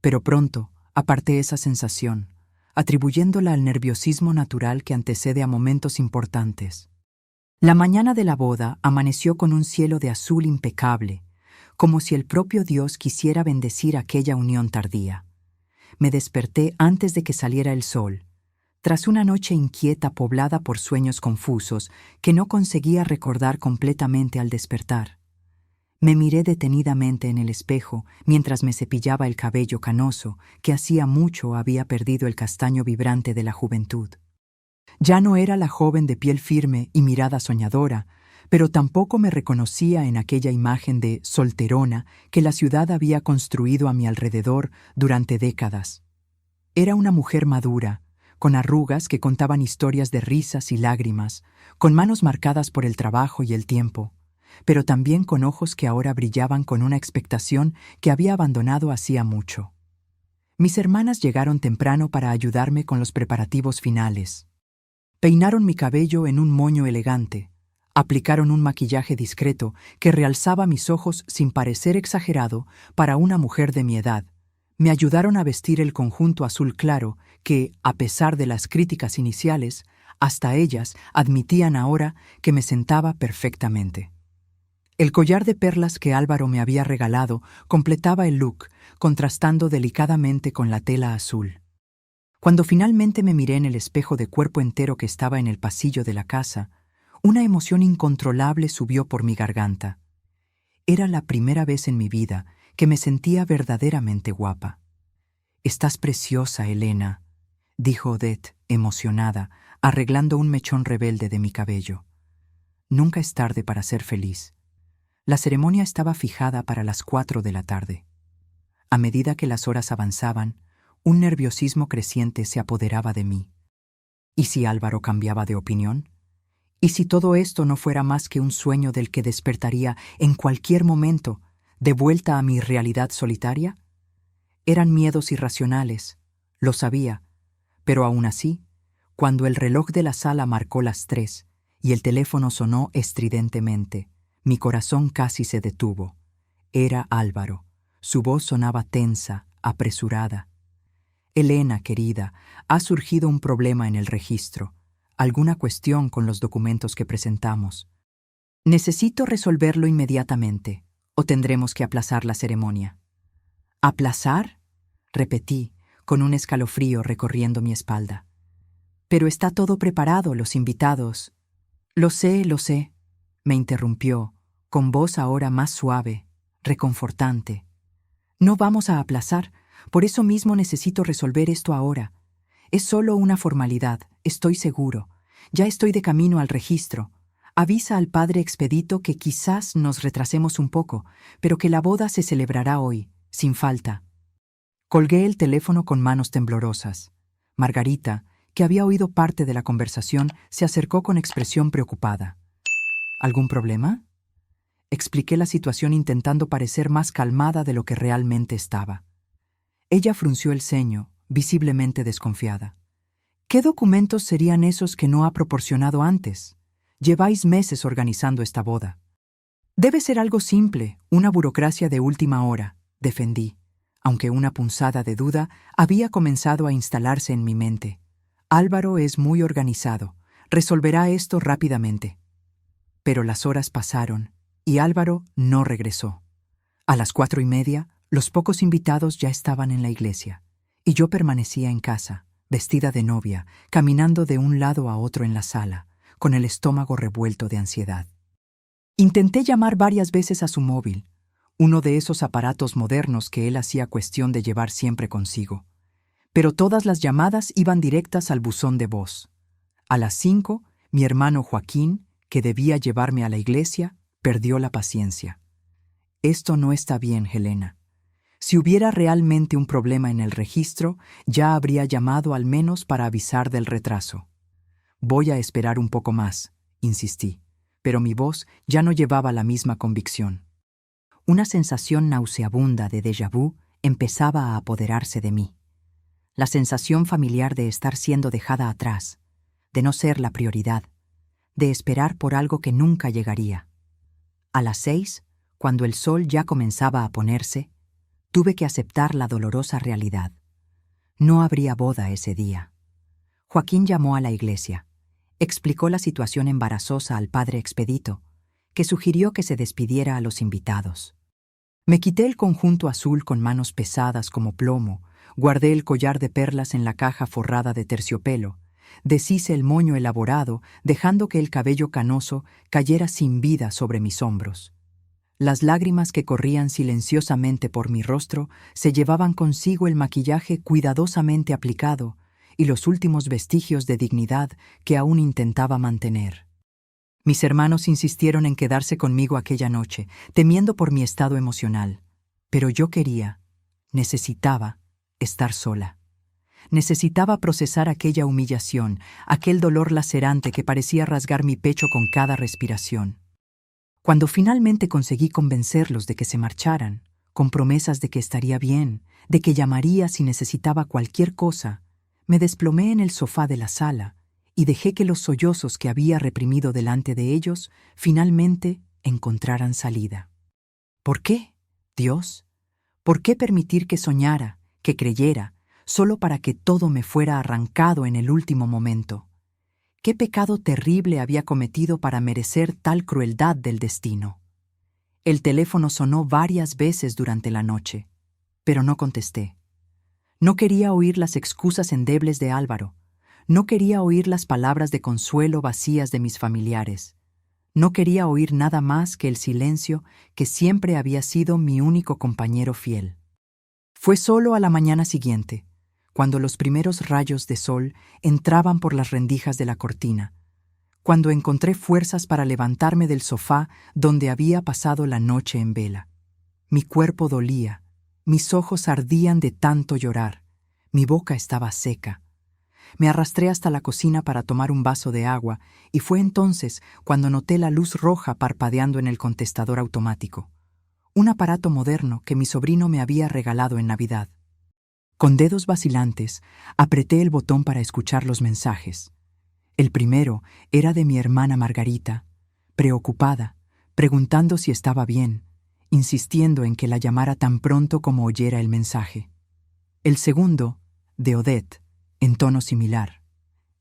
Pero pronto aparté esa sensación, atribuyéndola al nerviosismo natural que antecede a momentos importantes. La mañana de la boda amaneció con un cielo de azul impecable, como si el propio Dios quisiera bendecir aquella unión tardía. Me desperté antes de que saliera el sol, tras una noche inquieta poblada por sueños confusos que no conseguía recordar completamente al despertar. Me miré detenidamente en el espejo mientras me cepillaba el cabello canoso que hacía mucho había perdido el castaño vibrante de la juventud. Ya no era la joven de piel firme y mirada soñadora, pero tampoco me reconocía en aquella imagen de solterona que la ciudad había construido a mi alrededor durante décadas. Era una mujer madura, con arrugas que contaban historias de risas y lágrimas, con manos marcadas por el trabajo y el tiempo, pero también con ojos que ahora brillaban con una expectación que había abandonado hacía mucho. Mis hermanas llegaron temprano para ayudarme con los preparativos finales. Peinaron mi cabello en un moño elegante, aplicaron un maquillaje discreto que realzaba mis ojos sin parecer exagerado para una mujer de mi edad. Me ayudaron a vestir el conjunto azul claro que, a pesar de las críticas iniciales, hasta ellas admitían ahora que me sentaba perfectamente. El collar de perlas que Álvaro me había regalado completaba el look, contrastando delicadamente con la tela azul. Cuando finalmente me miré en el espejo de cuerpo entero que estaba en el pasillo de la casa, una emoción incontrolable subió por mi garganta. Era la primera vez en mi vida que me sentía verdaderamente guapa. «Estás preciosa, Elena», dijo Odette, emocionada, arreglando un mechón rebelde de mi cabello. Nunca es tarde para ser feliz. La ceremonia estaba fijada para las 4 de la tarde. A medida que las horas avanzaban, un nerviosismo creciente se apoderaba de mí. ¿Y si Álvaro cambiaba de opinión? ¿Y si todo esto no fuera más que un sueño del que despertaría en cualquier momento, de vuelta a mi realidad solitaria? Eran miedos irracionales, lo sabía, pero aún así, cuando el reloj de la sala marcó las 3 y el teléfono sonó estridentemente, mi corazón casi se detuvo. Era Álvaro. Su voz sonaba tensa, apresurada. «Elena, querida, ha surgido un problema en el registro, alguna cuestión con los documentos que presentamos. Necesito resolverlo inmediatamente, o tendremos que aplazar la ceremonia». «¿Aplazar?», repetí, con un escalofrío recorriendo mi espalda. «Pero está todo preparado, los invitados». Lo sé», me interrumpió, con voz ahora más suave, reconfortante. «No vamos a aplazar, por eso mismo necesito resolver esto ahora. Es solo una formalidad, estoy seguro. Ya estoy de camino al registro. Avisa al padre Expedito que quizás nos retrasemos un poco, pero que la boda se celebrará hoy, sin falta. Colgué el teléfono con manos temblorosas. Margarita, que había oído parte de la conversación, se acercó con expresión preocupada. ¿Algún problema? Expliqué la situación intentando parecer más calmada de lo que realmente estaba. Ella frunció el ceño, visiblemente desconfiada. ¿Qué documentos serían esos que no ha proporcionado antes? Lleváis meses organizando esta boda. Debe ser algo simple, una burocracia de última hora, defendí, aunque una punzada de duda había comenzado a instalarse en mi mente. Álvaro es muy organizado, resolverá esto rápidamente. Pero las horas pasaron y Álvaro no regresó. A las 4:30, los pocos invitados ya estaban en la iglesia, y yo permanecía en casa, vestida de novia, caminando de un lado a otro en la sala, con el estómago revuelto de ansiedad. Intenté llamar varias veces a su móvil, uno de esos aparatos modernos que él hacía cuestión de llevar siempre consigo. Pero todas las llamadas iban directas al buzón de voz. A las 5, mi hermano Joaquín, que debía llevarme a la iglesia, perdió la paciencia. Esto no está bien, Helena. Si hubiera realmente un problema en el registro, ya habría llamado al menos para avisar del retraso. Voy a esperar un poco más, insistí, pero mi voz ya no llevaba la misma convicción. Una sensación nauseabunda de déjà vu empezaba a apoderarse de mí. La sensación familiar de estar siendo dejada atrás, de no ser la prioridad, de esperar por algo que nunca llegaría. A las 6, cuando el sol ya comenzaba a ponerse, tuve que aceptar la dolorosa realidad. No habría boda ese día. Joaquín llamó a la iglesia. Explicó la situación embarazosa al padre Expedito, que sugirió que se despidiera a los invitados. Me quité el conjunto azul con manos pesadas como plomo, guardé el collar de perlas en la caja forrada de terciopelo, deshice el moño elaborado, dejando que el cabello canoso cayera sin vida sobre mis hombros. Las lágrimas que corrían silenciosamente por mi rostro se llevaban consigo el maquillaje cuidadosamente aplicado y los últimos vestigios de dignidad que aún intentaba mantener. Mis hermanos insistieron en quedarse conmigo aquella noche, temiendo por mi estado emocional. Pero yo necesitaba estar sola. Necesitaba procesar aquella humillación, aquel dolor lacerante que parecía rasgar mi pecho con cada respiración. Cuando finalmente conseguí convencerlos de que se marcharan, con promesas de que estaría bien, de que llamaría si necesitaba cualquier cosa, me desplomé en el sofá de la sala y dejé que los sollozos que había reprimido delante de ellos finalmente encontraran salida. ¿Por qué, Dios? ¿Por qué permitir que soñara, que creyera, solo para que todo me fuera arrancado en el último momento? ¿Qué pecado terrible había cometido para merecer tal crueldad del destino? El teléfono sonó varias veces durante la noche, pero no contesté. No quería oír las excusas endebles de Álvaro. No quería oír las palabras de consuelo vacías de mis familiares. No quería oír nada más que el silencio que siempre había sido mi único compañero fiel. Fue solo a la mañana siguiente, cuando los primeros rayos de sol entraban por las rendijas de la cortina, cuando encontré fuerzas para levantarme del sofá donde había pasado la noche en vela. Mi cuerpo dolía, mis ojos ardían de tanto llorar, mi boca estaba seca. Me arrastré hasta la cocina para tomar un vaso de agua y fue entonces cuando noté la luz roja parpadeando en el contestador automático, un aparato moderno que mi sobrino me había regalado en Navidad. Con dedos vacilantes, apreté el botón para escuchar los mensajes. El primero era de mi hermana Margarita, preocupada, preguntando si estaba bien, insistiendo en que la llamara tan pronto como oyera el mensaje. El segundo, de Odette, en tono similar.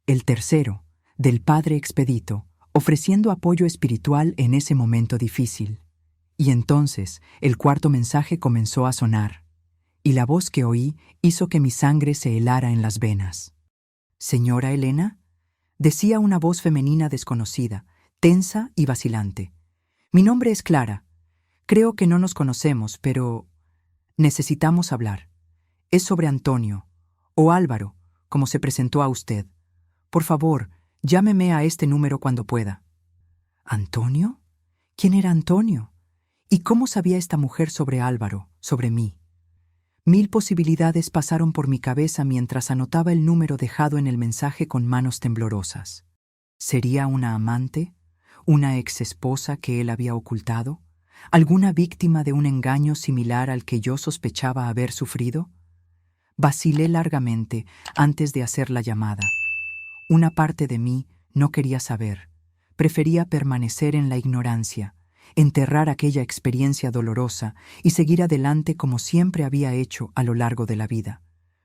El tercero, del padre Expedito, ofreciendo apoyo espiritual en ese momento difícil. Y entonces el cuarto mensaje comenzó a sonar, y la voz que oí hizo que mi sangre se helara en las venas. «¿Señora Helena?», decía una voz femenina desconocida, tensa y vacilante. «Mi nombre es Clara. Creo que no nos conocemos, pero necesitamos hablar. Es sobre Antonio, o Álvaro, como se presentó a usted. Por favor, llámeme a este número cuando pueda». ¿Antonio? ¿Quién era Antonio? ¿Y cómo sabía esta mujer sobre Álvaro, sobre mí? 1000 posibilidades pasaron por mi cabeza mientras anotaba el número dejado en el mensaje con manos temblorosas. ¿Sería una amante? ¿Una exesposa que él había ocultado? ¿Alguna víctima de un engaño similar al que yo sospechaba haber sufrido? Vacilé largamente antes de hacer la llamada. Una parte de mí no quería saber. Prefería permanecer en la ignorancia, enterrar aquella experiencia dolorosa y seguir adelante como siempre había hecho a lo largo de la vida.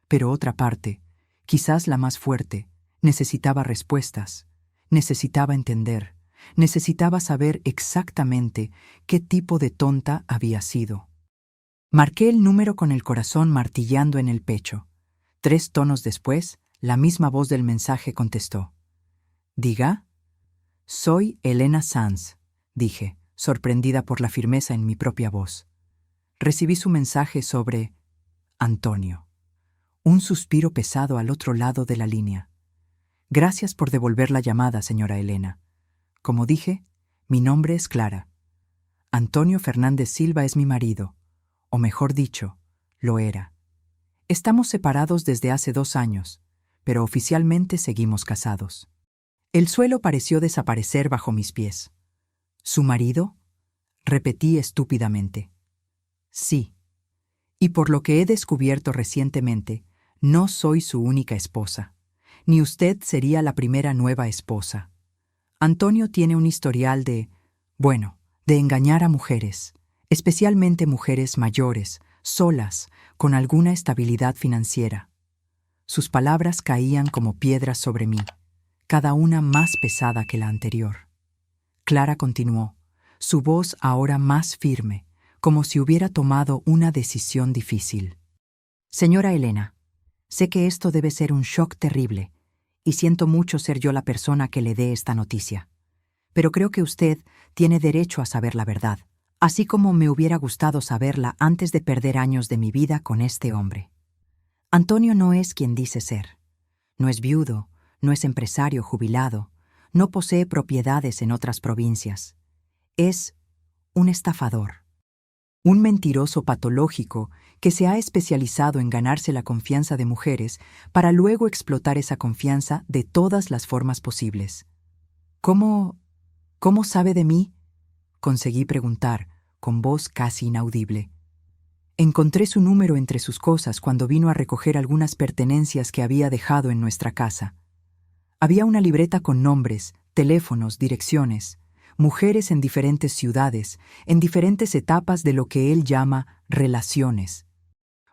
Pero otra parte, quizás la más fuerte, necesitaba respuestas, necesitaba entender, necesitaba saber exactamente qué tipo de tonta había sido. Marqué el número con el corazón martillando en el pecho. 3 tonos después, la misma voz del mensaje contestó. «Diga». «Soy Elena Sanz», dije, sorprendida por la firmeza en mi propia voz. Recibí su mensaje sobre Antonio. Un suspiro pesado al otro lado de la línea. «Gracias por devolver la llamada, señora Elena. Como dije, mi nombre es Clara. Antonio Fernández Silva es mi marido, o mejor dicho, lo era. Estamos separados desde hace 2 años, pero oficialmente seguimos casados». El suelo pareció desaparecer bajo mis pies. ¿Su marido? Repetí estúpidamente. Sí. Y por lo que he descubierto recientemente, no soy su única esposa. Ni usted sería la primera nueva esposa. Antonio tiene un historial de engañar a mujeres, especialmente mujeres mayores, solas, con alguna estabilidad financiera. Sus palabras caían como piedras sobre mí, cada una más pesada que la anterior. Clara continuó, su voz ahora más firme, como si hubiera tomado una decisión difícil. «Señora Elena, sé que esto debe ser un shock terrible, y siento mucho ser yo la persona que le dé esta noticia. Pero creo que usted tiene derecho a saber la verdad, así como me hubiera gustado saberla antes de perder años de mi vida con este hombre. Antonio no es quien dice ser. No es viudo, no es empresario jubilado, no posee propiedades en otras provincias. Es un estafador. Un mentiroso patológico que se ha especializado en ganarse la confianza de mujeres para luego explotar esa confianza de todas las formas posibles. ¿Cómo sabe de mí?», conseguí preguntar, con voz casi inaudible. Encontré su número entre sus cosas cuando vino a recoger algunas pertenencias que había dejado en nuestra casa. Había una libreta con nombres, teléfonos, direcciones, mujeres en diferentes ciudades, en diferentes etapas de lo que él llama relaciones.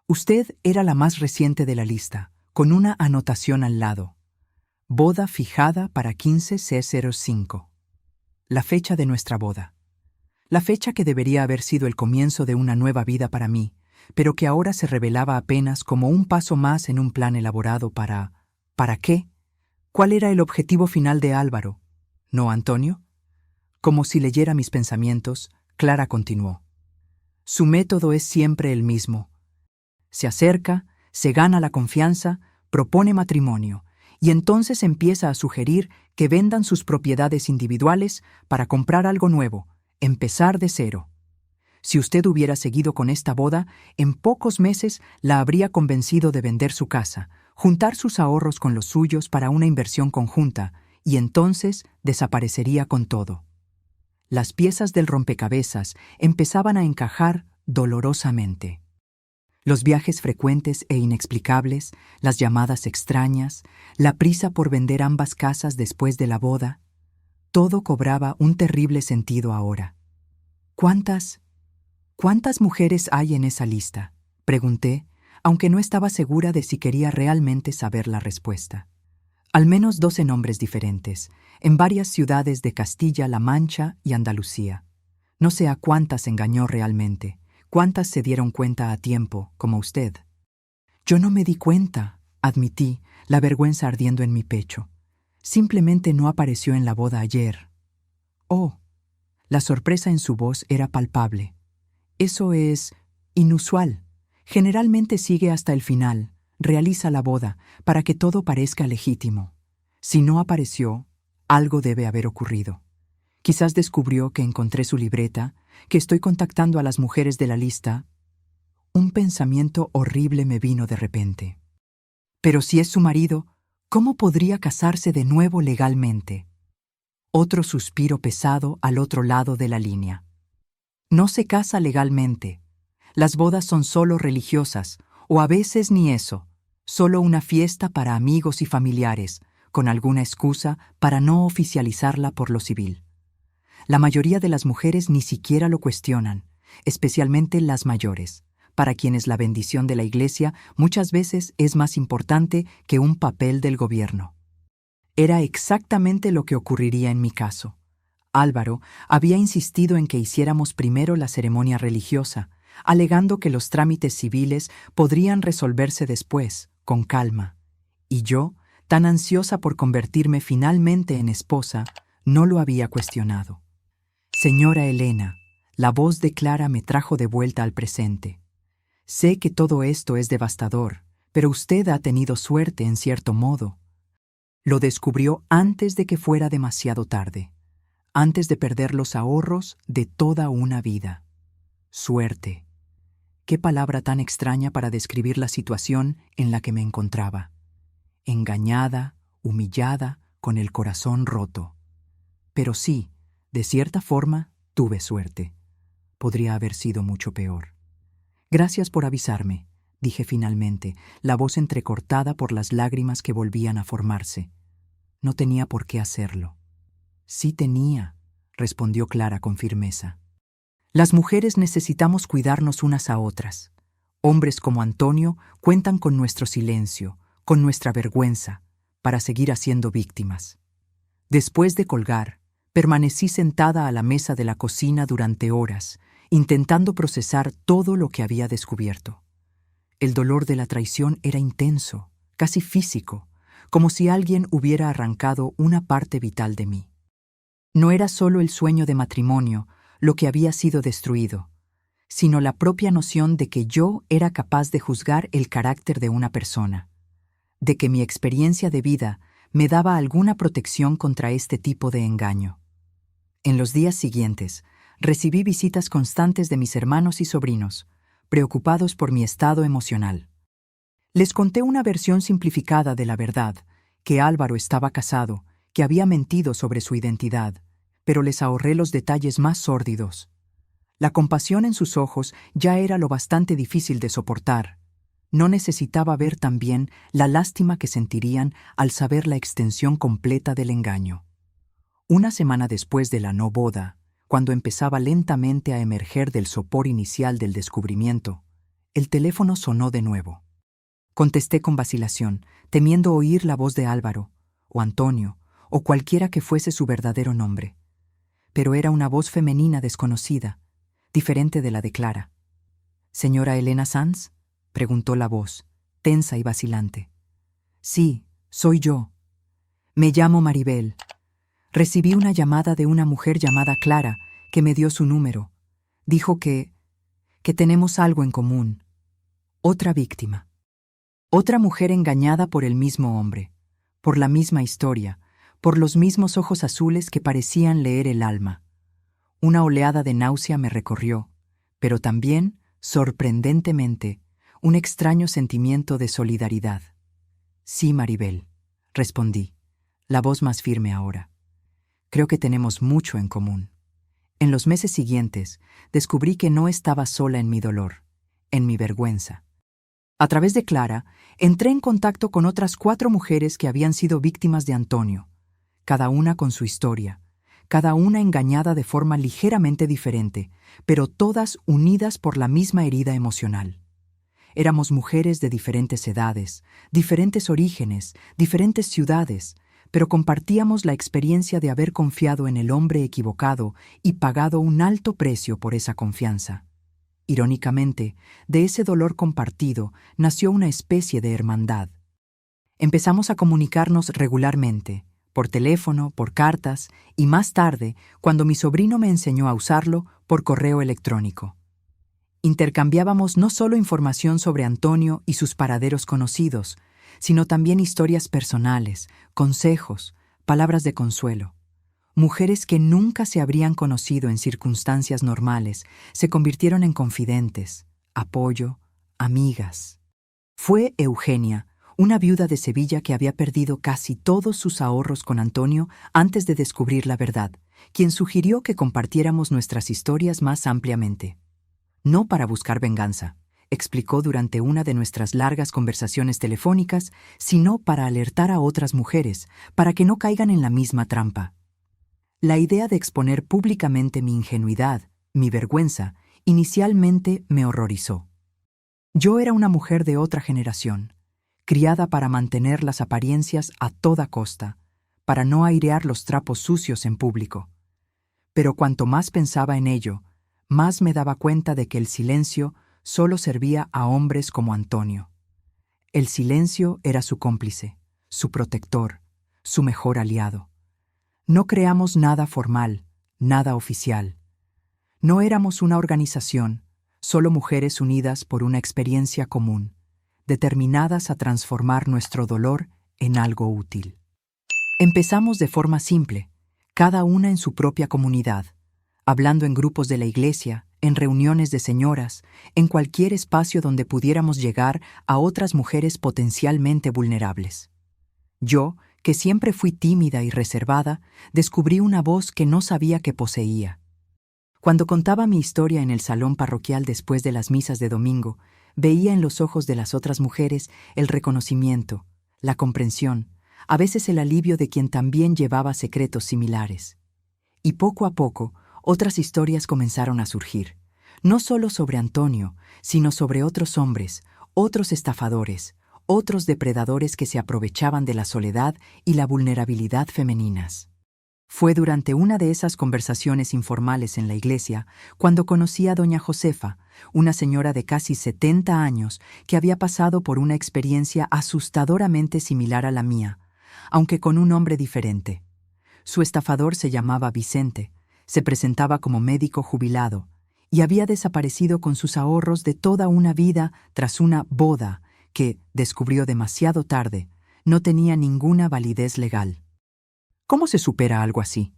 Usted era la más reciente de la lista, con una anotación al lado. Boda fijada para 15/05. La fecha de nuestra boda. La fecha que debería haber sido el comienzo de una nueva vida para mí, pero que ahora se revelaba apenas como un paso más en un plan elaborado para... ¿Para qué? ¿Cuál era el objetivo final de Álvaro? ¿No Antonio? Como si leyera mis pensamientos, Clara continuó. Su método es siempre el mismo. Se acerca, se gana la confianza, propone matrimonio, y entonces empieza a sugerir que vendan sus propiedades individuales para comprar algo nuevo, empezar de cero. Si usted hubiera seguido con esta boda, en pocos meses la habría convencido de vender su casa, juntar sus ahorros con los suyos para una inversión conjunta, y entonces desaparecería con todo. Las piezas del rompecabezas empezaban a encajar dolorosamente. Los viajes frecuentes e inexplicables, las llamadas extrañas, la prisa por vender ambas casas después de la boda, todo cobraba un terrible sentido ahora. ¿Cuántas mujeres hay en esa lista?», pregunté, aunque no estaba segura de si quería realmente saber la respuesta. Al menos 12 nombres diferentes, en varias ciudades de Castilla-La Mancha y Andalucía. No sé a cuántas engañó realmente, cuántas se dieron cuenta a tiempo, como usted. «Yo no me di cuenta», admití, la vergüenza ardiendo en mi pecho. «Simplemente no apareció en la boda ayer». «Oh». La sorpresa en su voz era palpable. «Eso es inusual. Generalmente sigue hasta el final, realiza la boda, para que todo parezca legítimo. Si no apareció, algo debe haber ocurrido. Quizás descubrió que encontré su libreta, que estoy contactando a las mujeres de la lista. Un pensamiento horrible me vino de repente. Pero si es su marido, ¿cómo podría casarse de nuevo legalmente? Otro suspiro pesado al otro lado de la línea. No se casa legalmente. Las bodas son solo religiosas, o a veces ni eso, solo una fiesta para amigos y familiares, con alguna excusa para no oficializarla por lo civil. La mayoría de las mujeres ni siquiera lo cuestionan, especialmente las mayores, para quienes la bendición de la iglesia muchas veces es más importante que un papel del gobierno. Era exactamente lo que ocurriría en mi caso. Álvaro había insistido en que hiciéramos primero la ceremonia religiosa, alegando que los trámites civiles podrían resolverse después, con calma. Y yo, tan ansiosa por convertirme finalmente en esposa, no lo había cuestionado. Señora Elena, la voz de Clara me trajo de vuelta al presente. Sé que todo esto es devastador, pero usted ha tenido suerte en cierto modo. Lo descubrió antes de que fuera demasiado tarde, antes de perder los ahorros de toda una vida. Suerte. Qué palabra tan extraña para describir la situación en la que me encontraba. Engañada, humillada, con el corazón roto. Pero sí, de cierta forma, tuve suerte. Podría haber sido mucho peor. Gracias por avisarme, dije finalmente, la voz entrecortada por las lágrimas que volvían a formarse. No tenía por qué hacerlo. Sí tenía, respondió Clara con firmeza. Las mujeres necesitamos cuidarnos unas a otras. Hombres como Antonio cuentan con nuestro silencio, con nuestra vergüenza, para seguir haciendo víctimas. Después de colgar, permanecí sentada a la mesa de la cocina durante horas, intentando procesar todo lo que había descubierto. El dolor de la traición era intenso, casi físico, como si alguien hubiera arrancado una parte vital de mí. No era solo el sueño de matrimonio lo que había sido destruido, sino la propia noción de que yo era capaz de juzgar el carácter de una persona, de que mi experiencia de vida me daba alguna protección contra este tipo de engaño. En los días siguientes, recibí visitas constantes de mis hermanos y sobrinos, preocupados por mi estado emocional. Les conté una versión simplificada de la verdad, que Álvaro estaba casado, que había mentido sobre su identidad, pero les ahorré los detalles más sórdidos. La compasión en sus ojos ya era lo bastante difícil de soportar. No necesitaba ver también la lástima que sentirían al saber la extensión completa del engaño. Una semana después de la no boda, cuando empezaba lentamente a emerger del sopor inicial del descubrimiento, el teléfono sonó de nuevo. Contesté con vacilación, temiendo oír la voz de Álvaro, o Antonio, o cualquiera que fuese su verdadero nombre. Pero era una voz femenina desconocida, diferente de la de Clara. «¿Señora Elena Sanz?», preguntó la voz, tensa y vacilante. «Sí, soy yo. Me llamo Maribel. Recibí una llamada de una mujer llamada Clara que me dio su número. Dijo que tenemos algo en común. Otra víctima. Otra mujer engañada por el mismo hombre, por la misma historia, por los mismos ojos azules que parecían leer el alma. Una oleada de náusea me recorrió, pero también, sorprendentemente, un extraño sentimiento de solidaridad. «Sí, Maribel», respondí, la voz más firme ahora. «Creo que tenemos mucho en común». En los meses siguientes, descubrí que no estaba sola en mi dolor, en mi vergüenza. A través de Clara, entré en contacto con otras 4 mujeres que habían sido víctimas de Antonio, cada una con su historia, cada una engañada de forma ligeramente diferente, pero todas unidas por la misma herida emocional. Éramos mujeres de diferentes edades, diferentes orígenes, diferentes ciudades, pero compartíamos la experiencia de haber confiado en el hombre equivocado y pagado un alto precio por esa confianza. Irónicamente, de ese dolor compartido nació una especie de hermandad. Empezamos a comunicarnos regularmente, por teléfono, por cartas y más tarde, cuando mi sobrino me enseñó a usarlo, por correo electrónico. Intercambiábamos no solo información sobre Antonio y sus paraderos conocidos, sino también historias personales, consejos, palabras de consuelo. Mujeres que nunca se habrían conocido en circunstancias normales se convirtieron en confidentes, apoyo, amigas. Fue Eugenia, una viuda de Sevilla que había perdido casi todos sus ahorros con Antonio antes de descubrir la verdad, quien sugirió que compartiéramos nuestras historias más ampliamente. No para buscar venganza, explicó durante una de nuestras largas conversaciones telefónicas, sino para alertar a otras mujeres, para que no caigan en la misma trampa. La idea de exponer públicamente mi ingenuidad, mi vergüenza, inicialmente me horrorizó. Yo era una mujer de otra generación, criada para mantener las apariencias a toda costa, para no airear los trapos sucios en público. Pero cuanto más pensaba en ello, más me daba cuenta de que el silencio solo servía a hombres como Antonio. El silencio era su cómplice, su protector, su mejor aliado. No creamos nada formal, nada oficial. No éramos una organización, solo mujeres unidas por una experiencia común, determinadas a transformar nuestro dolor en algo útil. Empezamos de forma simple, cada una en su propia comunidad, hablando en grupos de la iglesia, en reuniones de señoras, en cualquier espacio donde pudiéramos llegar a otras mujeres potencialmente vulnerables. Yo, que siempre fui tímida y reservada, descubrí una voz que no sabía que poseía. Cuando contaba mi historia en el salón parroquial después de las misas de domingo, veía en los ojos de las otras mujeres el reconocimiento, la comprensión, a veces el alivio de quien también llevaba secretos similares. Y poco a poco, otras historias comenzaron a surgir, no solo sobre Antonio, sino sobre otros hombres, otros estafadores, otros depredadores que se aprovechaban de la soledad y la vulnerabilidad femeninas. Fue durante una de esas conversaciones informales en la iglesia cuando conocí a doña Josefa, una señora de casi 70 años que había pasado por una experiencia asustadoramente similar a la mía, aunque con un nombre diferente. Su estafador se llamaba Vicente, se presentaba como médico jubilado y había desaparecido con sus ahorros de toda una vida tras una boda que, descubrió demasiado tarde, no tenía ninguna validez legal. ¿Cómo se supera algo así?,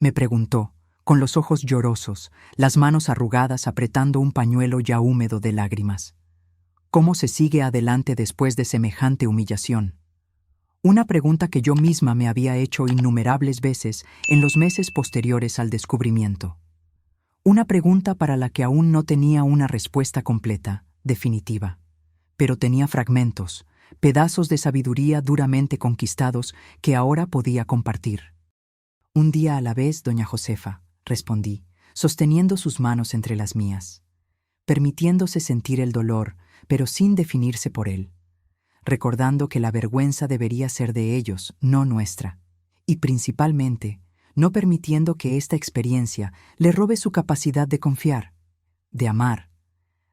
me preguntó, con los ojos llorosos, las manos arrugadas apretando un pañuelo ya húmedo de lágrimas. ¿Cómo se sigue adelante después de semejante humillación? Una pregunta que yo misma me había hecho innumerables veces en los meses posteriores al descubrimiento. Una pregunta para la que aún no tenía una respuesta completa, definitiva. Pero tenía fragmentos, pedazos de sabiduría duramente conquistados que ahora podía compartir. Un día a la vez, doña Josefa, respondí, sosteniendo sus manos entre las mías, permitiéndose sentir el dolor, pero sin definirse por él, recordando que la vergüenza debería ser de ellos, no nuestra, y principalmente, no permitiendo que esta experiencia le robe su capacidad de confiar, de amar,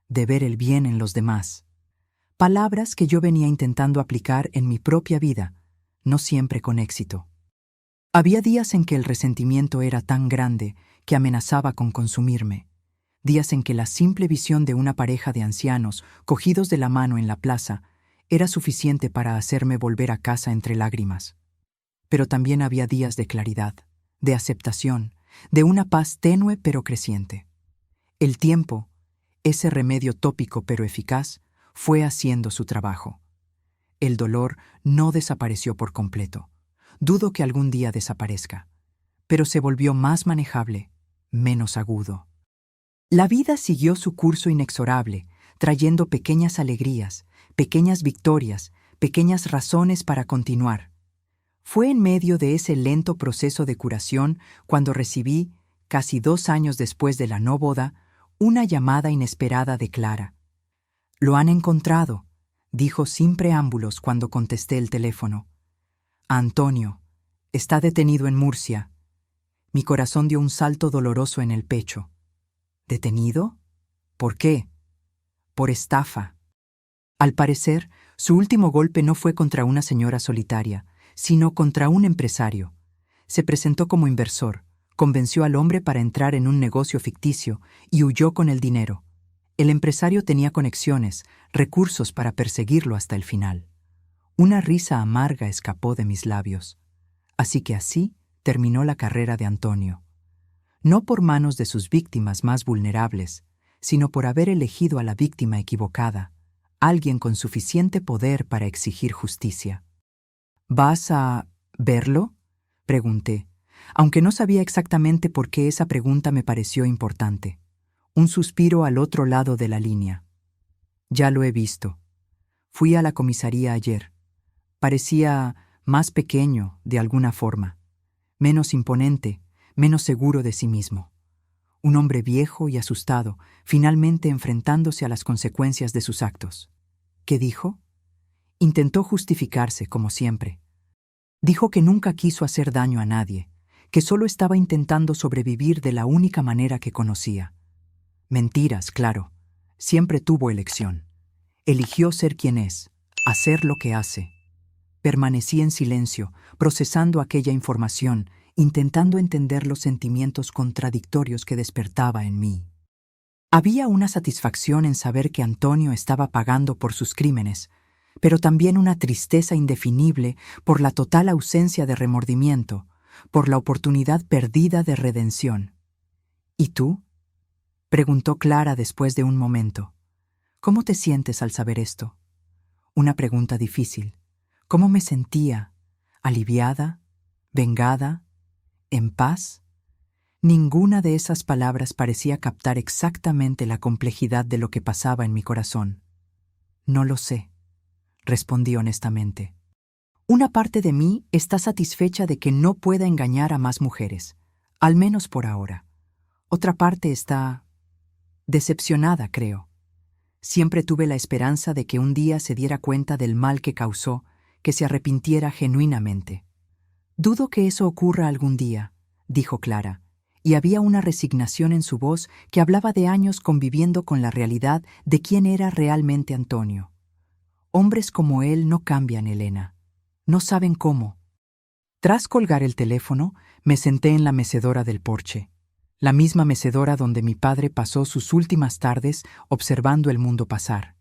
de ver el bien en los demás. Palabras que yo venía intentando aplicar en mi propia vida, no siempre con éxito. Había días en que el resentimiento era tan grande que amenazaba con consumirme, días en que la simple visión de una pareja de ancianos cogidos de la mano en la plaza era suficiente para hacerme volver a casa entre lágrimas. Pero también había días de claridad, de aceptación, de una paz tenue pero creciente. El tiempo, ese remedio tópico pero eficaz, fue haciendo su trabajo. El dolor no desapareció por completo. Dudo que algún día desaparezca, pero se volvió más manejable, menos agudo. La vida siguió su curso inexorable, trayendo pequeñas alegrías, pequeñas victorias, pequeñas razones para continuar. Fue en medio de ese lento proceso de curación cuando recibí, casi 2 años después de la no boda, una llamada inesperada de Clara. «Lo han encontrado», dijo sin preámbulos cuando contesté el teléfono. «Antonio, está detenido en Murcia». Mi corazón dio un salto doloroso en el pecho. ¿Detenido? ¿Por qué? Por estafa. Al parecer, su último golpe no fue contra una señora solitaria, sino contra un empresario. Se presentó como inversor, convenció al hombre para entrar en un negocio ficticio y huyó con el dinero. El empresario tenía conexiones, recursos para perseguirlo hasta el final. Una risa amarga escapó de mis labios. Así que así terminó la carrera de Antonio, no por manos de sus víctimas más vulnerables, sino por haber elegido a la víctima equivocada, alguien con suficiente poder para exigir justicia. ¿Vas a verlo?, pregunté, aunque no sabía exactamente por qué esa pregunta me pareció importante. Un suspiro al otro lado de la línea. Ya lo he visto. Fui a la comisaría ayer. Parecía más pequeño, de alguna forma, menos imponente, menos seguro de sí mismo. Un hombre viejo y asustado, finalmente enfrentándose a las consecuencias de sus actos. ¿Qué dijo? Intentó justificarse, como siempre. Dijo que nunca quiso hacer daño a nadie, que solo estaba intentando sobrevivir de la única manera que conocía. Mentiras, claro. Siempre tuvo elección. Eligió ser quien es, hacer lo que hace. Permanecí en silencio, procesando aquella información, intentando entender los sentimientos contradictorios que despertaba en mí. Había una satisfacción en saber que Antonio estaba pagando por sus crímenes, pero también una tristeza indefinible por la total ausencia de remordimiento, por la oportunidad perdida de redención. ¿Y tú?, preguntó Clara después de un momento. ¿Cómo te sientes al saber esto? Una pregunta difícil. ¿Cómo me sentía? ¿Aliviada? ¿Vengada? ¿En paz? Ninguna de esas palabras parecía captar exactamente la complejidad de lo que pasaba en mi corazón. No lo sé, respondí honestamente. Una parte de mí está satisfecha de que no pueda engañar a más mujeres, al menos por ahora. Otra parte está decepcionada, creo. Siempre tuve la esperanza de que un día se diera cuenta del mal que causó, que se arrepintiera genuinamente. Dudo que eso ocurra algún día, dijo Clara, y había una resignación en su voz que hablaba de años conviviendo con la realidad de quién era realmente Antonio. Hombres como él no cambian, Elena. No saben cómo. Tras colgar el teléfono, me senté en la mecedora del porche, la misma mecedora donde mi padre pasó sus últimas tardes observando el mundo pasar,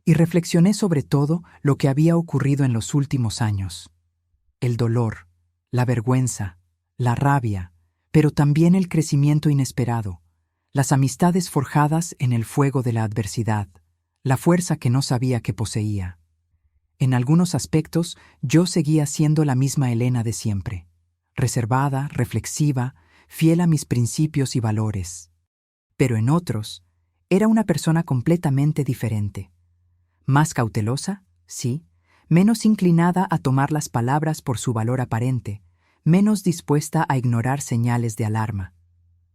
y reflexioné sobre todo lo que había ocurrido en los últimos años. El dolor, la vergüenza, la rabia, pero también el crecimiento inesperado, las amistades forjadas en el fuego de la adversidad, la fuerza que no sabía que poseía. En algunos aspectos, yo seguía siendo la misma Elena de siempre, reservada, reflexiva, fiel a mis principios y valores. Pero en otros, era una persona completamente diferente. Más cautelosa, sí, menos inclinada a tomar las palabras por su valor aparente, menos dispuesta a ignorar señales de alarma.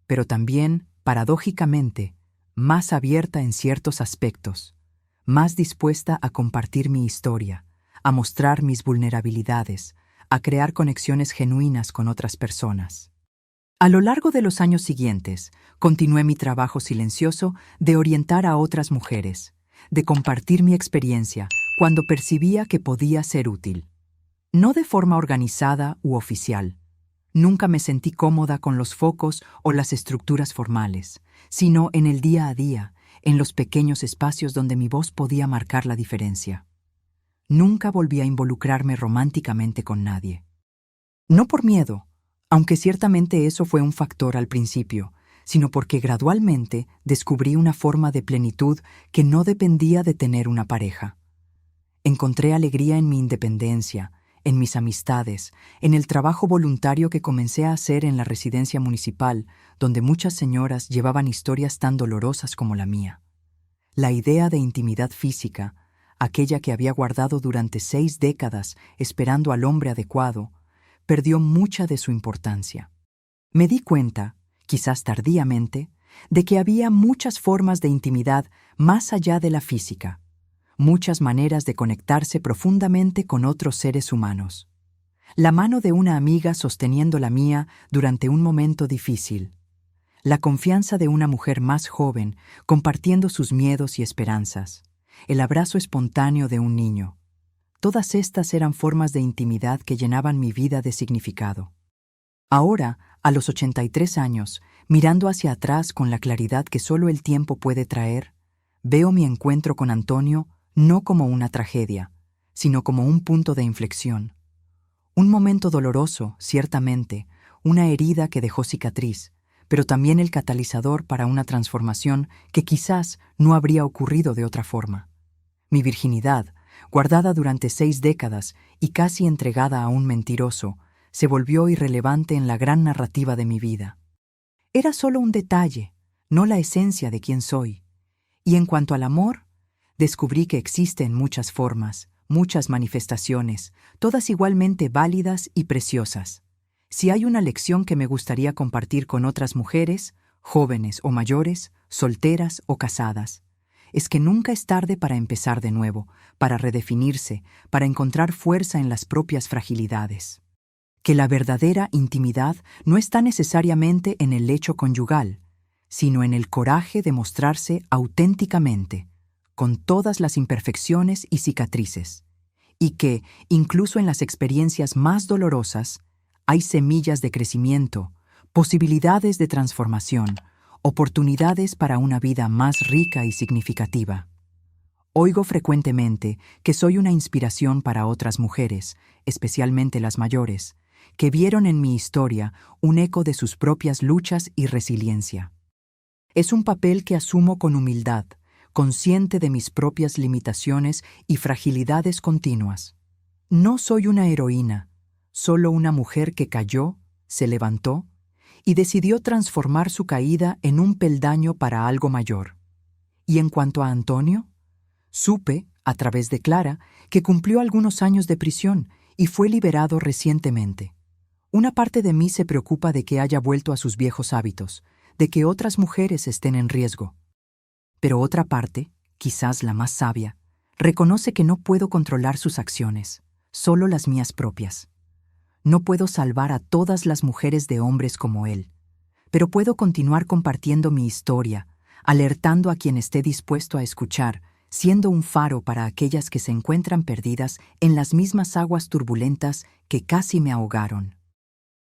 Pero también, paradójicamente, más abierta en ciertos aspectos, más dispuesta a compartir mi historia, a mostrar mis vulnerabilidades, a crear conexiones genuinas con otras personas. A lo largo de los años siguientes, continué mi trabajo silencioso de orientar a otras mujeres, de compartir mi experiencia cuando percibía que podía ser útil. No de forma organizada u oficial. Nunca me sentí cómoda con los focos o las estructuras formales, sino en el día a día, en los pequeños espacios donde mi voz podía marcar la diferencia. Nunca volví a involucrarme románticamente con nadie. No por miedo, aunque ciertamente eso fue un factor al principio, sino porque gradualmente descubrí una forma de plenitud que no dependía de tener una pareja. Encontré alegría en mi independencia, en mis amistades, en el trabajo voluntario que comencé a hacer en la residencia municipal, donde muchas señoras llevaban historias tan dolorosas como la mía. La idea de intimidad física, aquella que había guardado durante 6 décadas esperando al hombre adecuado, perdió mucha de su importancia. Me di cuenta, quizás tardíamente, de que había muchas formas de intimidad más allá de la física, muchas maneras de conectarse profundamente con otros seres humanos. La mano de una amiga sosteniendo la mía durante un momento difícil. La confianza de una mujer más joven compartiendo sus miedos y esperanzas. El abrazo espontáneo de un niño. Todas estas eran formas de intimidad que llenaban mi vida de significado. Ahora, a los 83 años, mirando hacia atrás con la claridad que solo el tiempo puede traer, veo mi encuentro con Antonio no como una tragedia, sino como un punto de inflexión. Un momento doloroso, ciertamente, una herida que dejó cicatriz, pero también el catalizador para una transformación que quizás no habría ocurrido de otra forma. Mi virginidad, guardada durante 6 décadas y casi entregada a un mentiroso, se volvió irrelevante en la gran narrativa de mi vida. Era solo un detalle, no la esencia de quién soy. Y en cuanto al amor, descubrí que existen muchas formas, muchas manifestaciones, todas igualmente válidas y preciosas. Si hay una lección que me gustaría compartir con otras mujeres, jóvenes o mayores, solteras o casadas, es que nunca es tarde para empezar de nuevo, para redefinirse, para encontrar fuerza en las propias fragilidades. Que la verdadera intimidad no está necesariamente en el lecho conyugal, sino en el coraje de mostrarse auténticamente, con todas las imperfecciones y cicatrices, y que, incluso en las experiencias más dolorosas, hay semillas de crecimiento, posibilidades de transformación, oportunidades para una vida más rica y significativa. Oigo frecuentemente que soy una inspiración para otras mujeres, especialmente las mayores, que vieron en mi historia un eco de sus propias luchas y resiliencia. Es un papel que asumo con humildad, consciente de mis propias limitaciones y fragilidades continuas. No soy una heroína, solo una mujer que cayó, se levantó y decidió transformar su caída en un peldaño para algo mayor. Y en cuanto a Antonio, supe, a través de Clara, que cumplió algunos años de prisión y fue liberado recientemente. Una parte de mí se preocupa de que haya vuelto a sus viejos hábitos, de que otras mujeres estén en riesgo. Pero otra parte, quizás la más sabia, reconoce que no puedo controlar sus acciones, solo las mías propias. No puedo salvar a todas las mujeres de hombres como él, pero puedo continuar compartiendo mi historia, alertando a quien esté dispuesto a escuchar, siendo un faro para aquellas que se encuentran perdidas en las mismas aguas turbulentas que casi me ahogaron.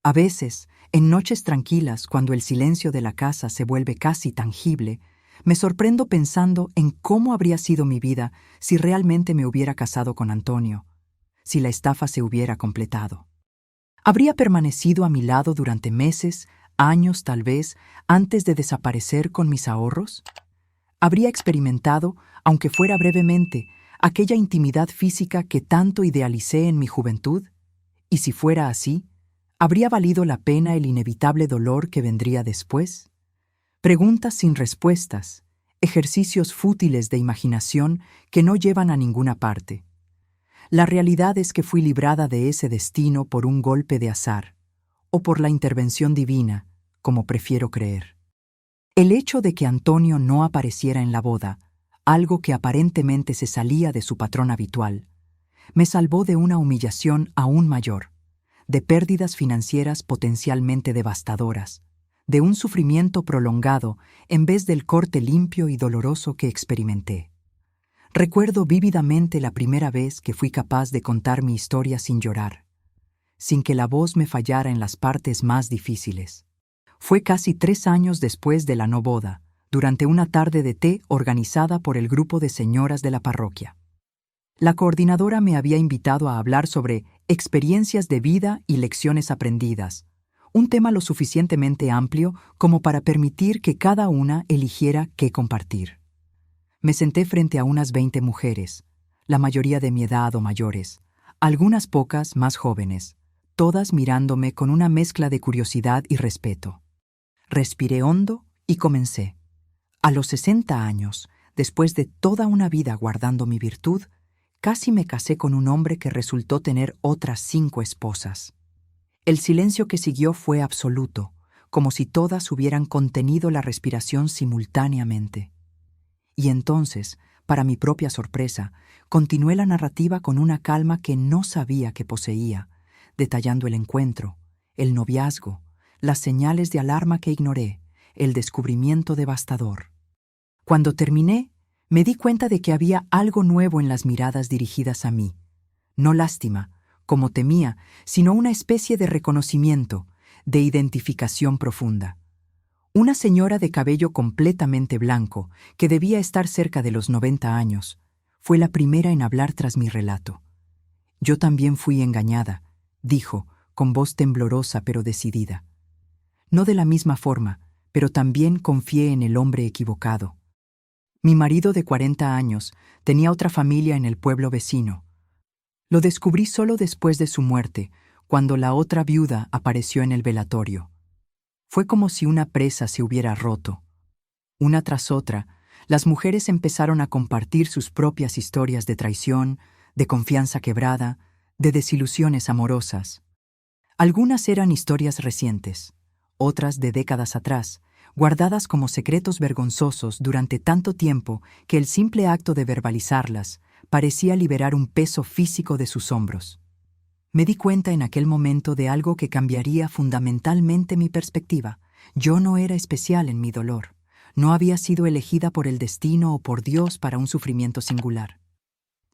A veces, en noches tranquilas, cuando el silencio de la casa se vuelve casi tangible, me sorprendo pensando en cómo habría sido mi vida si realmente me hubiera casado con Antonio, si la estafa se hubiera completado. ¿Habría permanecido a mi lado durante meses, años tal vez, antes de desaparecer con mis ahorros? ¿Habría experimentado, aunque fuera brevemente, aquella intimidad física que tanto idealicé en mi juventud? Y si fuera así, ¿habría valido la pena el inevitable dolor que vendría después? Preguntas sin respuestas, ejercicios fútiles de imaginación que no llevan a ninguna parte. La realidad es que fui librada de ese destino por un golpe de azar, o por la intervención divina, como prefiero creer. El hecho de que Antonio no apareciera en la boda, algo que aparentemente se salía de su patrón habitual, me salvó de una humillación aún mayor, de pérdidas financieras potencialmente devastadoras, de un sufrimiento prolongado en vez del corte limpio y doloroso que experimenté. Recuerdo vívidamente la primera vez que fui capaz de contar mi historia sin llorar, sin que la voz me fallara en las partes más difíciles. Fue casi 3 años después de la no boda, durante una tarde de té organizada por el grupo de señoras de la parroquia. La coordinadora me había invitado a hablar sobre experiencias de vida y lecciones aprendidas, un tema lo suficientemente amplio como para permitir que cada una eligiera qué compartir. Me senté frente a unas 20 mujeres, la mayoría de mi edad o mayores, algunas pocas más jóvenes, todas mirándome con una mezcla de curiosidad y respeto. Respiré hondo y comencé. A los 60 años, después de toda una vida guardando mi virtud, casi me casé con un hombre que resultó tener otras 5 esposas. El silencio que siguió fue absoluto, como si todas hubieran contenido la respiración simultáneamente. Y entonces, para mi propia sorpresa, continué la narrativa con una calma que no sabía que poseía, detallando el encuentro, el noviazgo, las señales de alarma que ignoré, el descubrimiento devastador. Cuando terminé, me di cuenta de que había algo nuevo en las miradas dirigidas a mí. No lástima, como temía, sino una especie de reconocimiento, de identificación profunda. Una señora de cabello completamente blanco, que debía estar cerca de los 90 años, fue la primera en hablar tras mi relato. Yo también fui engañada, dijo, con voz temblorosa pero decidida. No de la misma forma, pero también confié en el hombre equivocado. Mi marido de 40 años tenía otra familia en el pueblo vecino. Lo descubrí solo después de su muerte, cuando la otra viuda apareció en el velatorio. Fue como si una presa se hubiera roto. Una tras otra, las mujeres empezaron a compartir sus propias historias de traición, de confianza quebrada, de desilusiones amorosas. Algunas eran historias recientes, otras de décadas atrás, guardadas como secretos vergonzosos durante tanto tiempo que el simple acto de verbalizarlas parecía liberar un peso físico de sus hombros. Me di cuenta en aquel momento de algo que cambiaría fundamentalmente mi perspectiva. Yo no era especial en mi dolor. No había sido elegida por el destino o por Dios para un sufrimiento singular.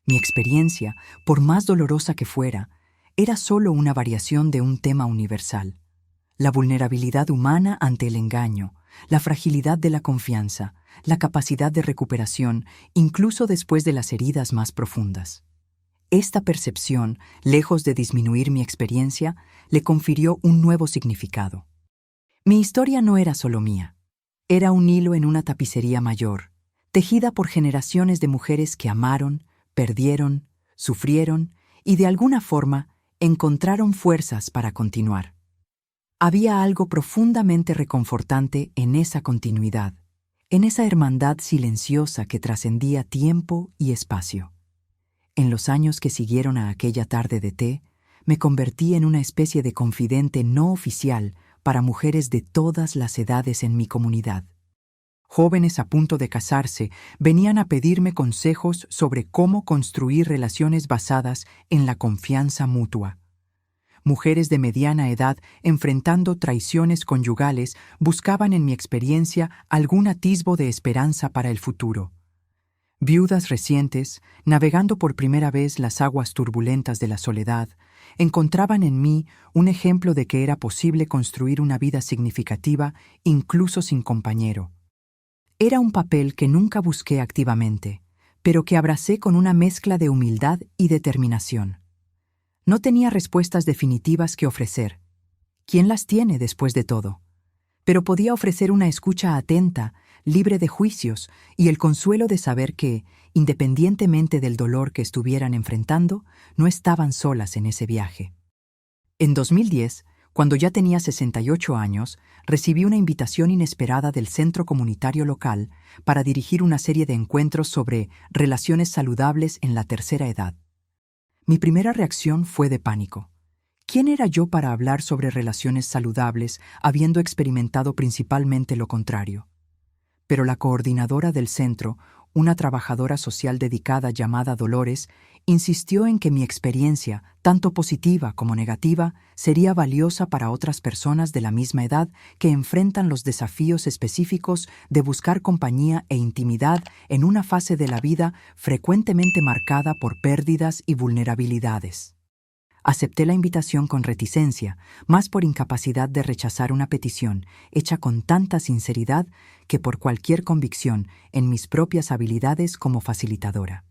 Mi experiencia, por más dolorosa que fuera, era solo una variación de un tema universal. La vulnerabilidad humana ante el engaño, la fragilidad de la confianza, la capacidad de recuperación, incluso después de las heridas más profundas. Esta percepción, lejos de disminuir mi experiencia, le confirió un nuevo significado. Mi historia no era solo mía. Era un hilo en una tapicería mayor, tejida por generaciones de mujeres que amaron, perdieron, sufrieron y de alguna forma encontraron fuerzas para continuar. Había algo profundamente reconfortante en esa continuidad, en esa hermandad silenciosa que trascendía tiempo y espacio. En los años que siguieron a aquella tarde de té, me convertí en una especie de confidente no oficial para mujeres de todas las edades en mi comunidad. Jóvenes a punto de casarse venían a pedirme consejos sobre cómo construir relaciones basadas en la confianza mutua. Mujeres de mediana edad enfrentando traiciones conyugales buscaban en mi experiencia algún atisbo de esperanza para el futuro. Viudas recientes, navegando por primera vez las aguas turbulentas de la soledad, encontraban en mí un ejemplo de que era posible construir una vida significativa incluso sin compañero. Era un papel que nunca busqué activamente, pero que abracé con una mezcla de humildad y determinación. No tenía respuestas definitivas que ofrecer. ¿Quién las tiene después de todo? Pero podía ofrecer una escucha atenta, libre de juicios, y el consuelo de saber que, independientemente del dolor que estuvieran enfrentando, no estaban solas en ese viaje. En 2010, cuando ya tenía 68 años, recibí una invitación inesperada del centro comunitario local para dirigir una serie de encuentros sobre relaciones saludables en la tercera edad. Mi primera reacción fue de pánico. ¿Quién era yo para hablar sobre relaciones saludables, habiendo experimentado principalmente lo contrario? Pero la coordinadora del centro, una trabajadora social dedicada llamada Dolores, insistió en que mi experiencia, tanto positiva como negativa, sería valiosa para otras personas de la misma edad que enfrentan los desafíos específicos de buscar compañía e intimidad en una fase de la vida frecuentemente marcada por pérdidas y vulnerabilidades. Acepté la invitación con reticencia, más por incapacidad de rechazar una petición hecha con tanta sinceridad que por cualquier convicción en mis propias habilidades como facilitadora.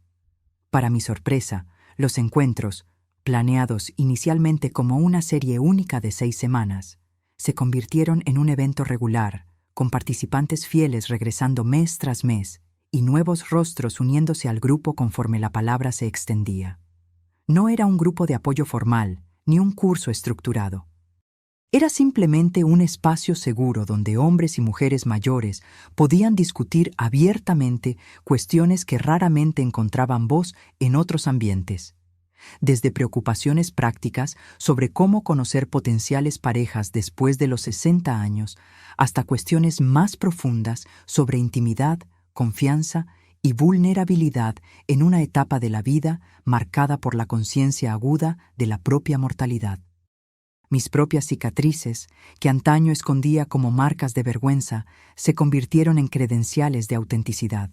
Para mi sorpresa, los encuentros, planeados inicialmente como una serie única de 6 semanas, se convirtieron en un evento regular, con participantes fieles regresando mes tras mes y nuevos rostros uniéndose al grupo conforme la palabra se extendía. No era un grupo de apoyo formal, ni un curso estructurado. Era simplemente un espacio seguro donde hombres y mujeres mayores podían discutir abiertamente cuestiones que raramente encontraban voz en otros ambientes. Desde preocupaciones prácticas sobre cómo conocer potenciales parejas después de los 60 años, hasta cuestiones más profundas sobre intimidad, confianza y vulnerabilidad en una etapa de la vida marcada por la conciencia aguda de la propia mortalidad. Mis propias cicatrices, que antaño escondía como marcas de vergüenza, se convirtieron en credenciales de autenticidad.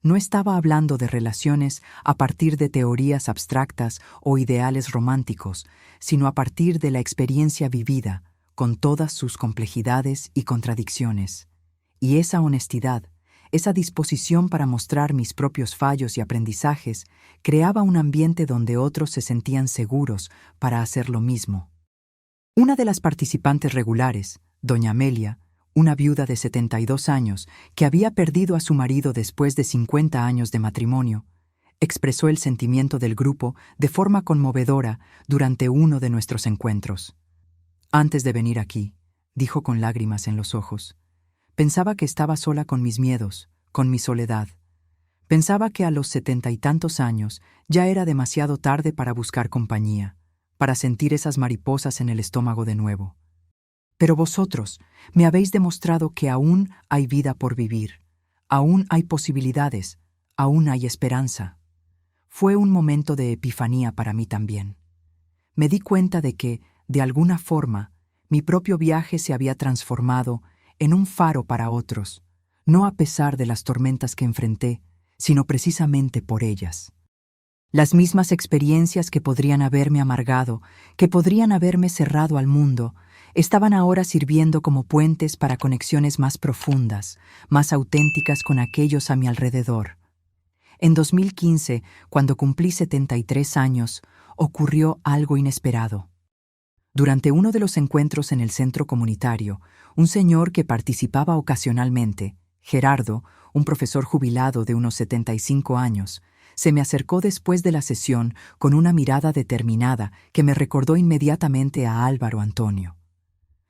No estaba hablando de relaciones a partir de teorías abstractas o ideales románticos, sino a partir de la experiencia vivida, con todas sus complejidades y contradicciones. Y esa honestidad, esa disposición para mostrar mis propios fallos y aprendizajes, creaba un ambiente donde otros se sentían seguros para hacer lo mismo. Una de las participantes regulares, doña Amelia, una viuda de 72 años que había perdido a su marido después de 50 años de matrimonio, expresó el sentimiento del grupo de forma conmovedora durante uno de nuestros encuentros. Antes de venir aquí, dijo con lágrimas en los ojos, pensaba que estaba sola con mis miedos, con mi soledad. Pensaba que a los 70 y tantos años ya era demasiado tarde para buscar compañía, para sentir esas mariposas en el estómago de nuevo. Pero vosotros me habéis demostrado que aún hay vida por vivir, aún hay posibilidades, aún hay esperanza. Fue un momento de epifanía para mí también. Me di cuenta de que, de alguna forma, mi propio viaje se había transformado en un faro para otros, no a pesar de las tormentas que enfrenté, sino precisamente por ellas. Las mismas experiencias que podrían haberme amargado, que podrían haberme cerrado al mundo, estaban ahora sirviendo como puentes para conexiones más profundas, más auténticas con aquellos a mi alrededor. En 2015, cuando cumplí 73 años, ocurrió algo inesperado. Durante uno de los encuentros en el centro comunitario, un señor que participaba ocasionalmente, Gerardo, un profesor jubilado de unos 75 años, se me acercó después de la sesión con una mirada determinada que me recordó inmediatamente a Álvaro Antonio.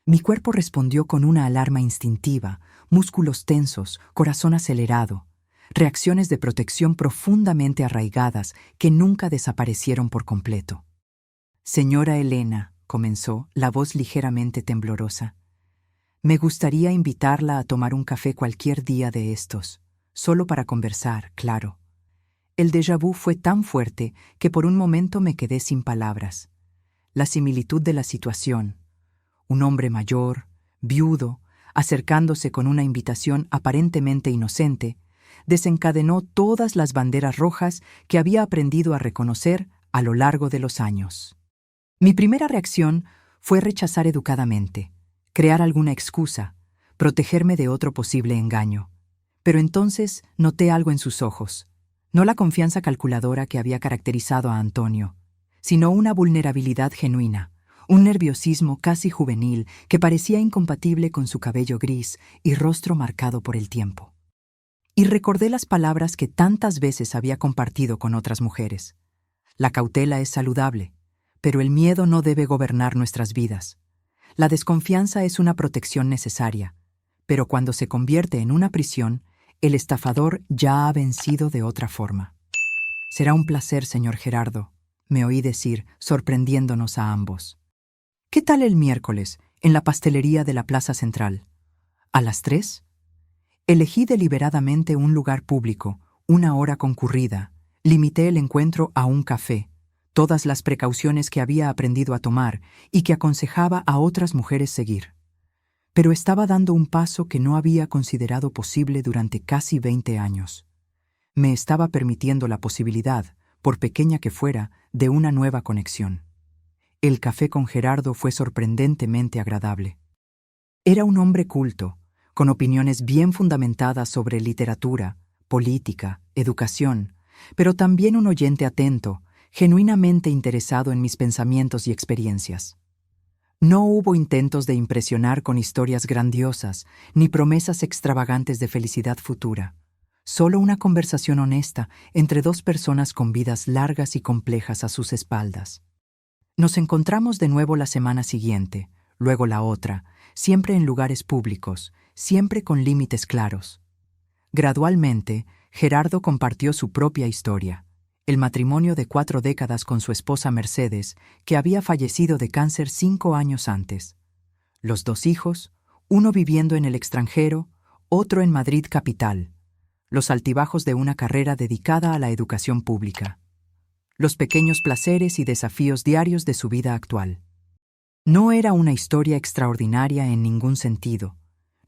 Mi cuerpo respondió con una alarma instintiva, músculos tensos, corazón acelerado, reacciones de protección profundamente arraigadas que nunca desaparecieron por completo. Señora Elena, comenzó, la voz ligeramente temblorosa, me gustaría invitarla a tomar un café cualquier día de estos, solo para conversar, claro. El déjà vu fue tan fuerte que por un momento me quedé sin palabras. La similitud de la situación, un hombre mayor, viudo, acercándose con una invitación aparentemente inocente, desencadenó todas las banderas rojas que había aprendido a reconocer a lo largo de los años. Mi primera reacción fue rechazar educadamente, crear alguna excusa, protegerme de otro posible engaño. Pero entonces noté algo en sus ojos, no la confianza calculadora que había caracterizado a Antonio, sino una vulnerabilidad genuina, un nerviosismo casi juvenil que parecía incompatible con su cabello gris y rostro marcado por el tiempo. Y recordé las palabras que tantas veces había compartido con otras mujeres. La cautela es saludable, pero el miedo no debe gobernar nuestras vidas. La desconfianza es una protección necesaria, pero cuando se convierte en una prisión, el estafador ya ha vencido de otra forma. Será un placer, señor Gerardo, me oí decir, sorprendiéndonos a ambos. ¿Qué tal el miércoles, en la pastelería de la Plaza Central? ¿A las 3? Elegí deliberadamente un lugar público, una hora concurrida. Limité el encuentro a un café, todas las precauciones que había aprendido a tomar y que aconsejaba a otras mujeres seguir. Pero estaba dando un paso que no había considerado posible durante casi 20 años. Me estaba permitiendo la posibilidad, por pequeña que fuera, de una nueva conexión. El café con Gerardo fue sorprendentemente agradable. Era un hombre culto, con opiniones bien fundamentadas sobre literatura, política, educación, pero también un oyente atento, genuinamente interesado en mis pensamientos y experiencias. No hubo intentos de impresionar con historias grandiosas, ni promesas extravagantes de felicidad futura. Solo una conversación honesta entre dos personas con vidas largas y complejas a sus espaldas. Nos encontramos de nuevo la semana siguiente, luego la otra, siempre en lugares públicos, siempre con límites claros. Gradualmente, Gerardo compartió su propia historia, el matrimonio de 4 décadas con su esposa Mercedes, que había fallecido de cáncer 5 años antes. Los 2 hijos, uno viviendo en el extranjero, otro en Madrid capital. Los altibajos de una carrera dedicada a la educación pública. Los pequeños placeres y desafíos diarios de su vida actual. No era una historia extraordinaria en ningún sentido.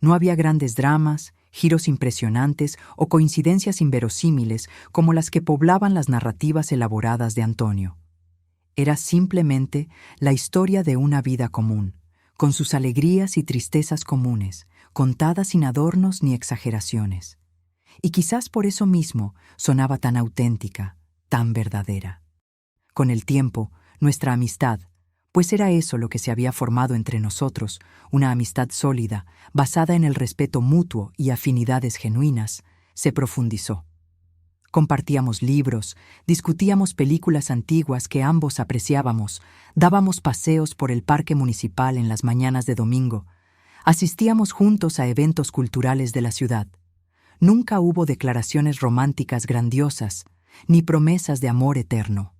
No había grandes dramas, giros impresionantes o coincidencias inverosímiles como las que poblaban las narrativas elaboradas de Antonio. Era simplemente la historia de una vida común, con sus alegrías y tristezas comunes, contadas sin adornos ni exageraciones. Y quizás por eso mismo sonaba tan auténtica, tan verdadera. Con el tiempo, nuestra amistad, pues era eso lo que se había formado entre nosotros, una amistad sólida, basada en el respeto mutuo y afinidades genuinas, se profundizó. Compartíamos libros, discutíamos películas antiguas que ambos apreciábamos, dábamos paseos por el parque municipal en las mañanas de domingo, asistíamos juntos a eventos culturales de la ciudad. Nunca hubo declaraciones románticas grandiosas, ni promesas de amor eterno.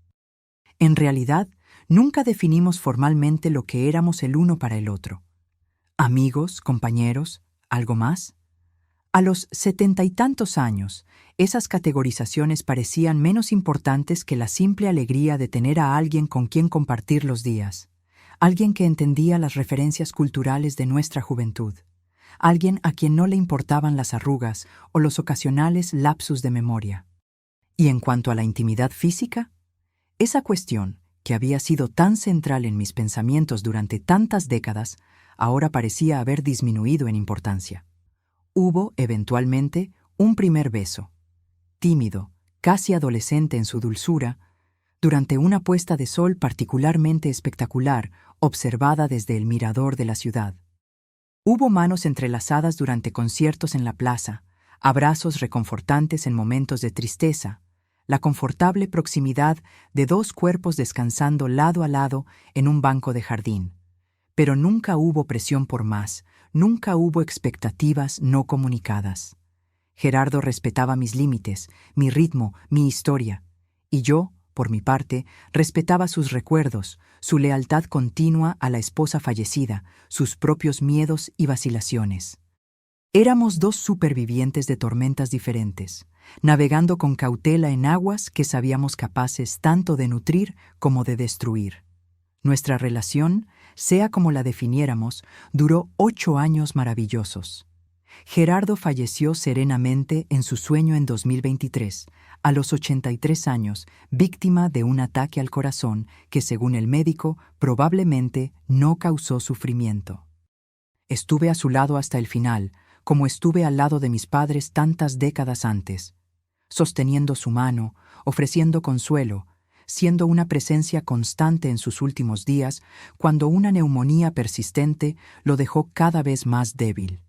En realidad, nunca definimos formalmente lo que éramos el uno para el otro. Amigos, compañeros, ¿algo más? A los 70 y tantos años, esas categorizaciones parecían menos importantes que la simple alegría de tener a alguien con quien compartir los días, alguien que entendía las referencias culturales de nuestra juventud, alguien a quien no le importaban las arrugas o los ocasionales lapsus de memoria. Y en cuanto a la intimidad física, esa cuestión, que había sido tan central en mis pensamientos durante tantas décadas, ahora parecía haber disminuido en importancia. Hubo, eventualmente, un primer beso, tímido, casi adolescente en su dulzura, durante una puesta de sol particularmente espectacular, observada desde el mirador de la ciudad. Hubo manos entrelazadas durante conciertos en la plaza, abrazos reconfortantes en momentos de tristeza, la confortable proximidad de dos cuerpos descansando lado a lado en un banco de jardín. Pero nunca hubo presión por más, nunca hubo expectativas no comunicadas. Gerardo respetaba mis límites, mi ritmo, mi historia, y yo, por mi parte, respetaba sus recuerdos, su lealtad continua a la esposa fallecida, sus propios miedos y vacilaciones. Éramos dos supervivientes de tormentas diferentes, navegando con cautela en aguas que sabíamos capaces tanto de nutrir como de destruir. Nuestra relación, sea como la definiéramos, duró 8 años maravillosos. Gerardo falleció serenamente en su sueño en 2023, a los 83 años, víctima de un ataque al corazón que, según el médico, probablemente no causó sufrimiento. Estuve a su lado hasta el final, como estuve al lado de mis padres tantas décadas antes, sosteniendo su mano, ofreciendo consuelo, siendo una presencia constante en sus últimos días, cuando una neumonía persistente lo dejó cada vez más débil.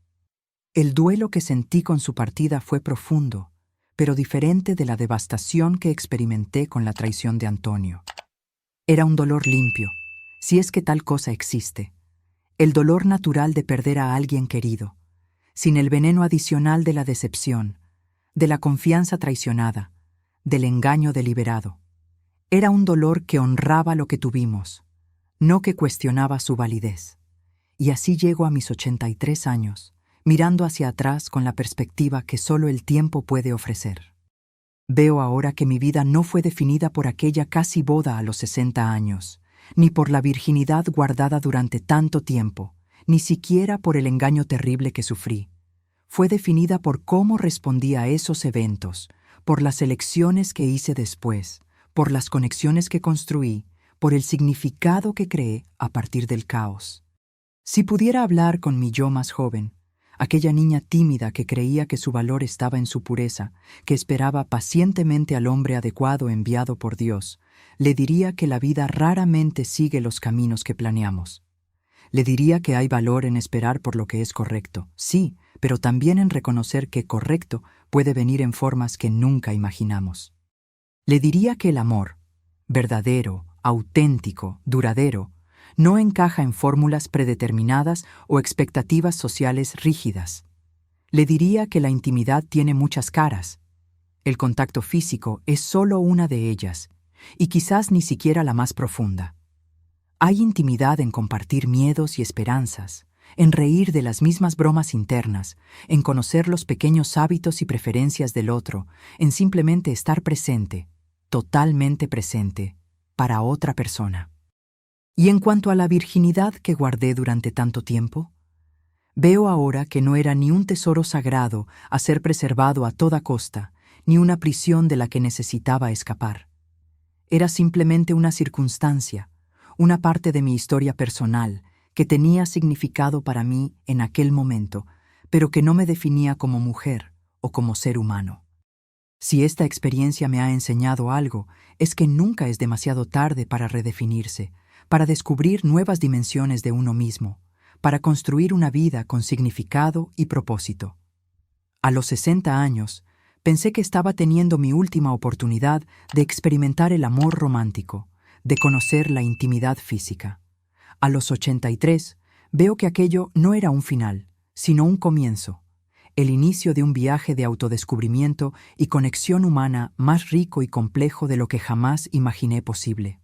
El duelo que sentí con su partida fue profundo, pero diferente de la devastación que experimenté con la traición de Antonio. Era un dolor limpio, si es que tal cosa existe, el dolor natural de perder a alguien querido, sin el veneno adicional de la decepción, de la confianza traicionada, del engaño deliberado. Era un dolor que honraba lo que tuvimos, no que cuestionaba su validez. Y así llego a mis 83 años, mirando hacia atrás con la perspectiva que solo el tiempo puede ofrecer. Veo ahora que mi vida no fue definida por aquella casi boda a los 60 años, ni por la virginidad guardada durante tanto tiempo, ni siquiera por el engaño terrible que sufrí. Fue definida por cómo respondí a esos eventos, por las elecciones que hice después, por las conexiones que construí, por el significado que creé a partir del caos. Si pudiera hablar con mi yo más joven, aquella niña tímida que creía que su valor estaba en su pureza, que esperaba pacientemente al hombre adecuado enviado por Dios, le diría que la vida raramente sigue los caminos que planeamos. Le diría que hay valor en esperar por lo que es correcto, sí, pero también en reconocer que correcto puede venir en formas que nunca imaginamos. Le diría que el amor, verdadero, auténtico, duradero, no encaja en fórmulas predeterminadas o expectativas sociales rígidas. Le diría que la intimidad tiene muchas caras. El contacto físico es solo una de ellas, y quizás ni siquiera la más profunda. Hay intimidad en compartir miedos y esperanzas, en reír de las mismas bromas internas, en conocer los pequeños hábitos y preferencias del otro, en simplemente estar presente, totalmente presente, para otra persona. Y en cuanto a la virginidad que guardé durante tanto tiempo, veo ahora que no era ni un tesoro sagrado a ser preservado a toda costa, ni una prisión de la que necesitaba escapar. Era simplemente una circunstancia, una parte de mi historia personal que tenía significado para mí en aquel momento, pero que no me definía como mujer o como ser humano. Si esta experiencia me ha enseñado algo, es que nunca es demasiado tarde para redefinirse, para descubrir nuevas dimensiones de uno mismo, para construir una vida con significado y propósito. A los 60 años, pensé que estaba teniendo mi última oportunidad de experimentar el amor romántico, de conocer la intimidad física. A los 83, veo que aquello no era un final, sino un comienzo, el inicio de un viaje de autodescubrimiento y conexión humana más rico y complejo de lo que jamás imaginé posible.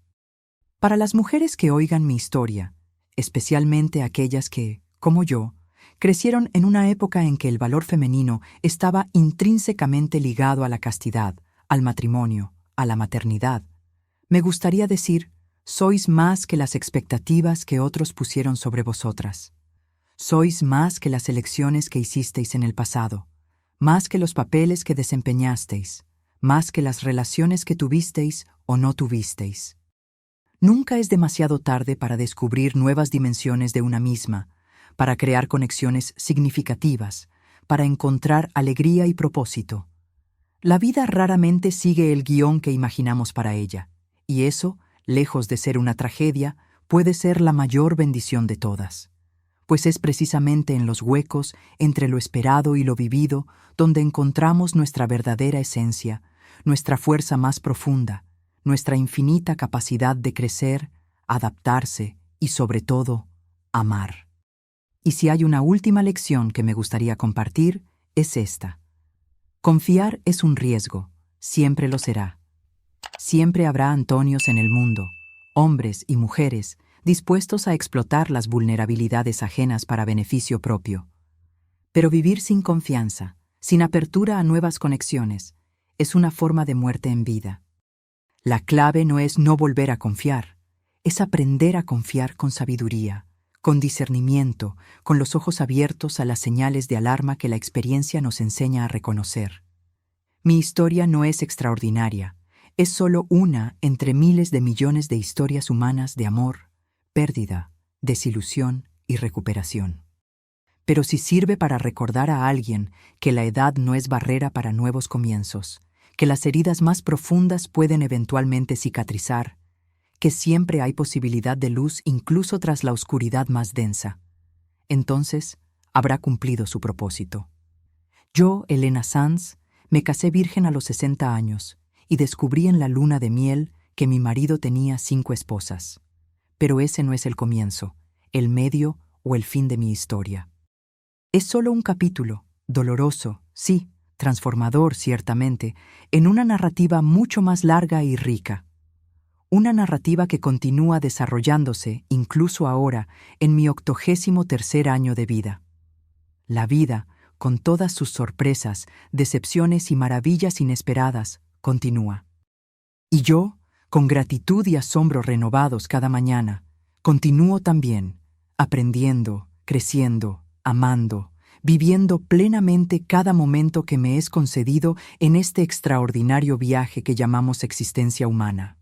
Para las mujeres que oigan mi historia, especialmente aquellas que, como yo, crecieron en una época en que el valor femenino estaba intrínsecamente ligado a la castidad, al matrimonio, a la maternidad, me gustaría decir, sois más que las expectativas que otros pusieron sobre vosotras. Sois más que las elecciones que hicisteis en el pasado, más que los papeles que desempeñasteis, más que las relaciones que tuvisteis o no tuvisteis. Nunca es demasiado tarde para descubrir nuevas dimensiones de una misma, para crear conexiones significativas, para encontrar alegría y propósito. La vida raramente sigue el guión que imaginamos para ella, y eso, lejos de ser una tragedia, puede ser la mayor bendición de todas. Pues es precisamente en los huecos entre lo esperado y lo vivido donde encontramos nuestra verdadera esencia, nuestra fuerza más profunda, nuestra infinita capacidad de crecer, adaptarse y, sobre todo, amar. Y si hay una última lección que me gustaría compartir, es esta. Confiar es un riesgo, siempre lo será. Siempre habrá Antonios en el mundo, hombres y mujeres, dispuestos a explotar las vulnerabilidades ajenas para beneficio propio. Pero vivir sin confianza, sin apertura a nuevas conexiones, es una forma de muerte en vida. La clave no es no volver a confiar, es aprender a confiar con sabiduría, con discernimiento, con los ojos abiertos a las señales de alarma que la experiencia nos enseña a reconocer. Mi historia no es extraordinaria, es solo una entre miles de millones de historias humanas de amor, pérdida, desilusión y recuperación. Pero si sirve para recordar a alguien que la edad no es barrera para nuevos comienzos, que las heridas más profundas pueden eventualmente cicatrizar, que siempre hay posibilidad de luz incluso tras la oscuridad más densa, entonces habrá cumplido su propósito. Yo, Elena Sanz, me casé virgen a los 60 años y descubrí en la luna de miel que mi marido tenía 5 esposas. Pero ese no es el comienzo, el medio o el fin de mi historia. Es solo un capítulo, doloroso, sí, transformador ciertamente, en una narrativa mucho más larga y rica. Una narrativa que continúa desarrollándose, incluso ahora, en mi 83º año de vida. La vida, con todas sus sorpresas, decepciones y maravillas inesperadas, continúa. Y yo, con gratitud y asombro renovados cada mañana, continúo también, aprendiendo, creciendo, amando, viviendo plenamente cada momento que me es concedido en este extraordinario viaje que llamamos existencia humana.